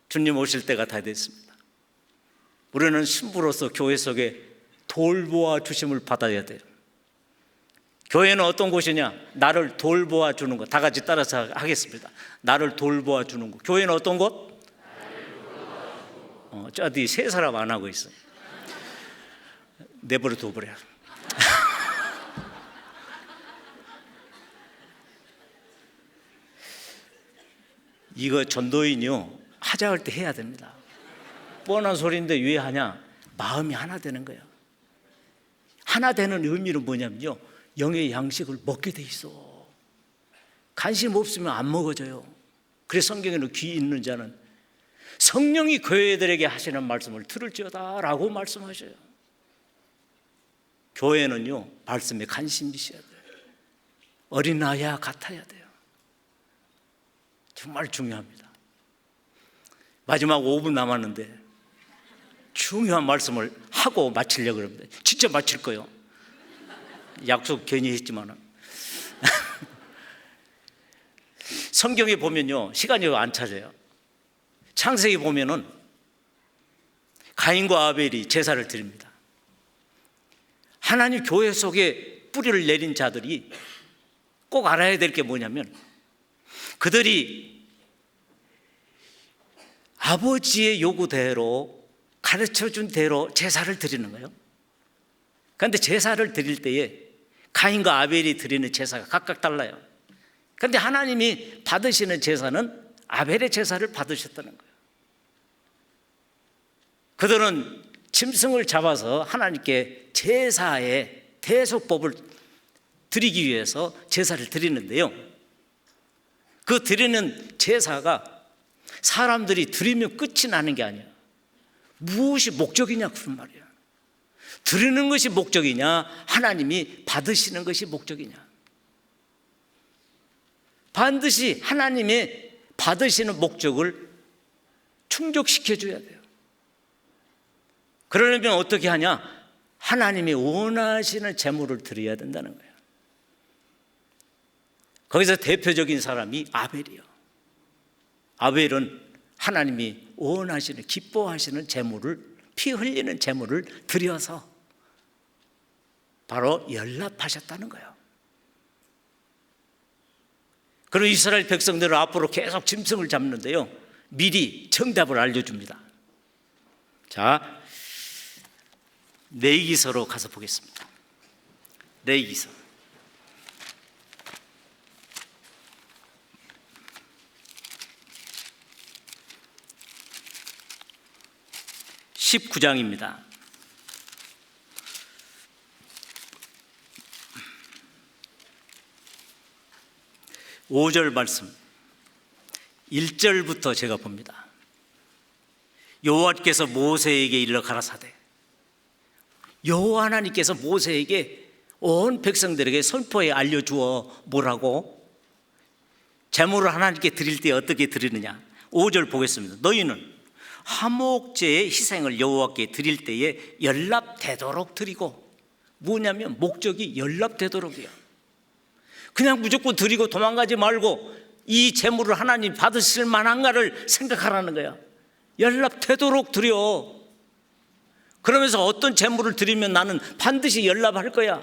주님 오실 때가 다 됐습니다. 우리는 신부로서 교회 속에 돌보아 주심을 받아야 돼요. 교회는 어떤 곳이냐? 나를 돌보아 주는 것. 다 같이 따라서 하겠습니다. 나를 돌보아 주는 것. 교회는 어떤 곳? 저 뒤에 세 사람 안 하고 있어. 내버려 둬버려. 이거 전도인이요, 하자 할 때 해야 됩니다. 뻔한 소리인데 왜 하냐? 마음이 하나 되는 거예요. 하나 되는 의미는 뭐냐면요, 영의 양식을 먹게 돼 있어. 관심 없으면 안 먹어져요. 그래서 성경에는 귀 있는 자는 성령이 교회들에게 하시는 말씀을 들을지어다 라고 말씀하셔요. 교회는요, 말씀에 관심이 있어야 돼요. 어린아이와 같아야 돼요. 정말 중요합니다. 마지막 5분 남았는데 중요한 말씀을 하고 마치려고 합니다. 진짜 마칠 거예요. 약속 괜히 했지만. 성경에 보면요, 시간이 안 찾아요. 창세기 보면은 가인과 아벨이 제사를 드립니다. 하나님 교회 속에 뿌리를 내린 자들이 꼭 알아야 될 게 뭐냐면, 그들이 아버지의 요구대로 가르쳐준 대로 제사를 드리는 거예요. 그런데 제사를 드릴 때에 가인과 아벨이 드리는 제사가 각각 달라요. 그런데 하나님이 받으시는 제사는 아벨의 제사를 받으셨다는 거예요. 그들은 짐승을 잡아서 하나님께 제사의 대속법을 드리기 위해서 제사를 드리는데요, 그 드리는 제사가 사람들이 드리면 끝이 나는 게 아니에요. 무엇이 목적이냐, 그런 말이에요. 드리는 것이 목적이냐, 하나님이 받으시는 것이 목적이냐. 반드시 하나님의 받으시는 목적을 충족시켜줘야 돼요. 그러려면 어떻게 하냐? 하나님이 원하시는 제물을 드려야 된다는 거예요. 거기서 대표적인 사람이 아벨이요. 아벨은 하나님이 원하시는, 기뻐하시는 제물을, 피 흘리는 제물을 드려서 바로 연락하셨다는 거예요. 그리고 이스라엘 백성들은 앞으로 계속 짐승을 잡는데요, 미리 정답을 알려줍니다. 자, 레위기서로 가서 보겠습니다. 레위기서 19장입니다. 5절 말씀 1절부터 제가 봅니다. 여호와께서 모세에게 일러 가라사대, 여호와 하나님께서 모세에게 온 백성들에게 선포해 알려주어 뭐라고? 제물을 하나님께 드릴 때 어떻게 드리느냐. 5절 보겠습니다. 너희는 화목제의 희생을 여호와께 드릴 때에 연락되도록 드리고, 뭐냐면 목적이 연락되도록이에요. 그냥 무조건 드리고 도망가지 말고 이 제물을 하나님 받으실 만한가를 생각하라는 거야. 연락되도록 드려. 그러면서 어떤 제물을 드리면 나는 반드시 연락할 거야.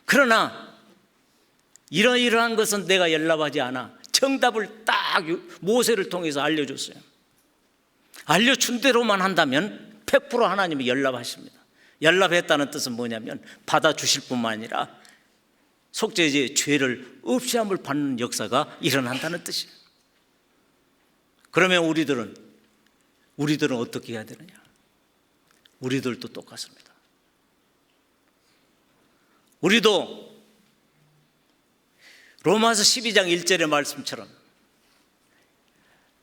그러나 이러이러한 것은 내가 연락하지 않아. 정답을 딱 모세를 통해서 알려줬어요. 알려준 대로만 한다면 100% 하나님이 연락하십니다. 연락했다는 뜻은 뭐냐면 받아주실 뿐만 아니라 속죄제의 죄를 없이함을 받는 역사가 일어난다는 뜻이에요. 그러면 우리들은 어떻게 해야 되느냐? 우리들도 똑같습니다. 우리도 로마서 12장 1절의 말씀처럼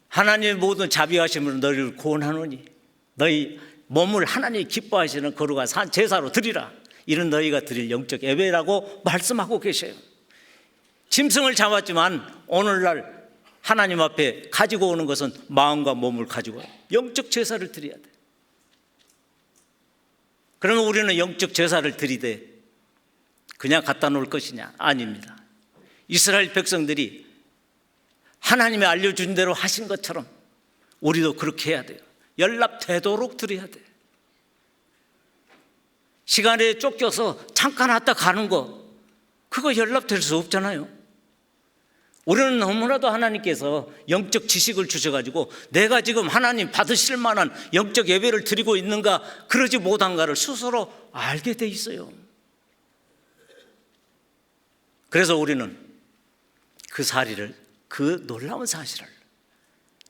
하나님의 모든 자비하심으로 너희를 구원하노니 너희 몸을 하나님이 기뻐하시는 거룩한 산 제사로 드리라. 이런 너희가 드릴 영적 예배라고 말씀하고 계셔요. 짐승을 잡았지만 오늘날 하나님 앞에 가지고 오는 것은 마음과 몸을 가지고 영적 제사를 드려야 돼. 그러면 우리는 영적 제사를 드리되 그냥 갖다 놓을 것이냐? 아닙니다. 이스라엘 백성들이 하나님이 알려준 대로 하신 것처럼 우리도 그렇게 해야 돼요. 연락되도록 드려야 돼. 시간에 쫓겨서 잠깐 왔다 가는 거, 그거 연락될 수 없잖아요. 우리는 너무나도 하나님께서 영적 지식을 주셔가지고 내가 지금 하나님 받으실 만한 영적 예배를 드리고 있는가 그러지 못한가를 스스로 알게 돼 있어요. 그래서 우리는 그 놀라운 사실을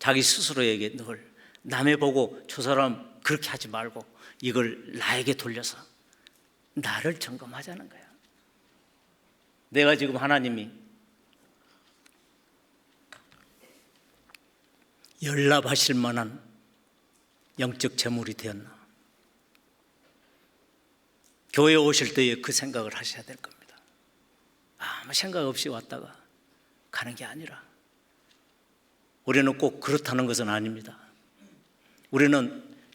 자기 스스로에게 늘 남의 보고 저 사람 그렇게 하지 말고 이걸 나에게 돌려서 나를 점검하자는 거야. 내가 지금 하나님이 연락하실 만한 영적 제물이 되었나? 교회에 오실 때에 그 생각을 하셔야 될 겁니다. 아무 생각 없이 왔다가 가는 게 아니라, 우리는 꼭 그렇다는 것은 아닙니다.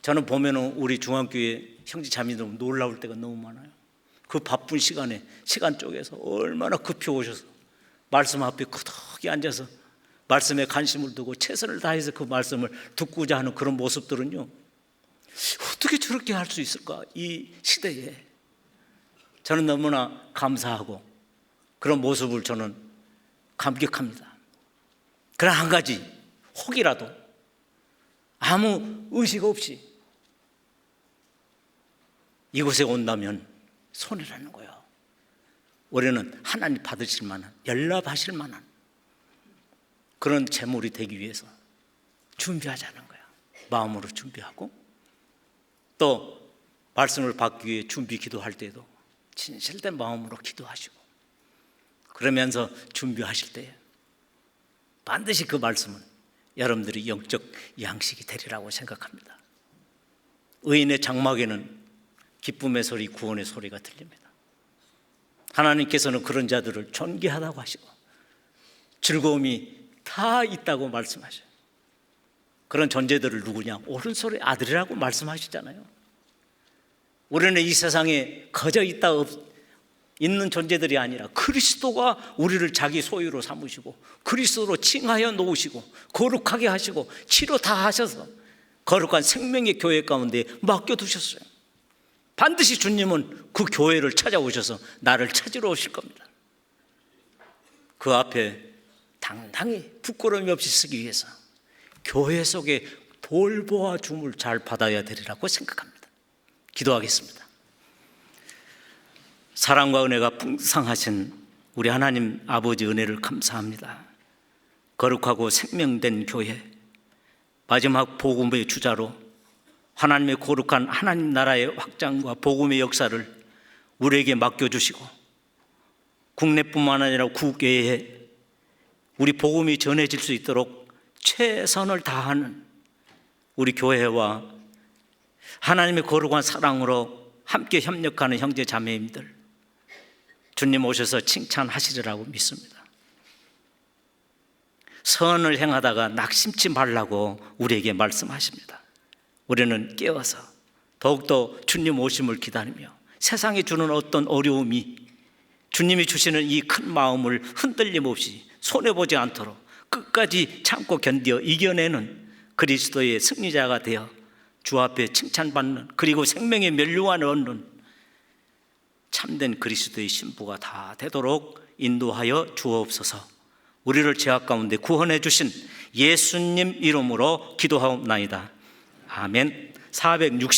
저는 보면은 우리 중앙교회 형제 자매들 놀라울 때가 너무 많아요. 그 바쁜 시간에 시간 쪼개서 얼마나 급히 오셔서 말씀 앞에 고독히 앉아서 말씀에 관심을 두고 최선을 다해서 그 말씀을 듣고자 하는 그런 모습들은요, 어떻게 저렇게 할 수 있을까? 이 시대에 저는 너무나 감사하고 그런 모습을 저는 감격합니다. 그러나 한 가지, 혹이라도 아무 의식 없이 이곳에 온다면 손해라는 거예요. 우리는 하나님 받으실 만한, 연락하실 만한 그런 제물이 되기 위해서 준비하자는 거야. 마음으로 준비하고, 또 말씀을 받기 위해 준비 기도할 때도 진실된 마음으로 기도하시고, 그러면서 준비하실 때 반드시 그 말씀은 여러분들이 영적 양식이 되리라고 생각합니다. 의인의 장막에는 기쁨의 소리, 구원의 소리가 들립니다. 하나님께서는 그런 자들을 존귀하다고 하시고 즐거움이 다 있다고 말씀하셔요. 그런 존재들을 누구냐? 오른손의 아들이라고 말씀하시잖아요. 우리는 이 세상에 거저 있는 존재들이 아니라 그리스도가 우리를 자기 소유로 삼으시고 그리스도로 칭하여 놓으시고 거룩하게 하시고 치료 다 하셔서 거룩한 생명의 교회 가운데 맡겨두셨어요. 반드시 주님은 그 교회를 찾아오셔서 나를 찾으러 오실 겁니다. 그 앞에 당당히 부끄러움이 없이 서기 위해서 교회 속에 돌보아 줌을 잘 받아야 되리라고 생각합니다. 기도하겠습니다. 사랑과 은혜가 풍성하신 우리 하나님 아버지 은혜를 감사합니다. 거룩하고 생명된 교회, 마지막 복음의 주자로 하나님의 거룩한 하나님 나라의 확장과 복음의 역사를 우리에게 맡겨주시고 국내뿐만 아니라 국외에 우리 복음이 전해질 수 있도록 최선을 다하는 우리 교회와 하나님의 거룩한 사랑으로 함께 협력하는 형제 자매님들, 주님 오셔서 칭찬하시리라고 믿습니다. 선을 행하다가 낙심치 말라고 우리에게 말씀하십니다. 우리는 깨어서 더욱더 주님 오심을 기다리며 세상이 주는 어떤 어려움이 주님이 주시는 이 큰 마음을 흔들림 없이 손해보지 않도록 끝까지 참고 견디어 이겨내는 그리스도의 승리자가 되어 주 앞에 칭찬받는, 그리고 생명의 면류관을 얻는 참된 그리스도의 신부가 다 되도록 인도하여 주옵소서. 우리를 죄악 가운데 구원해 주신 예수님 이름으로 기도하옵나이다. 아멘. 460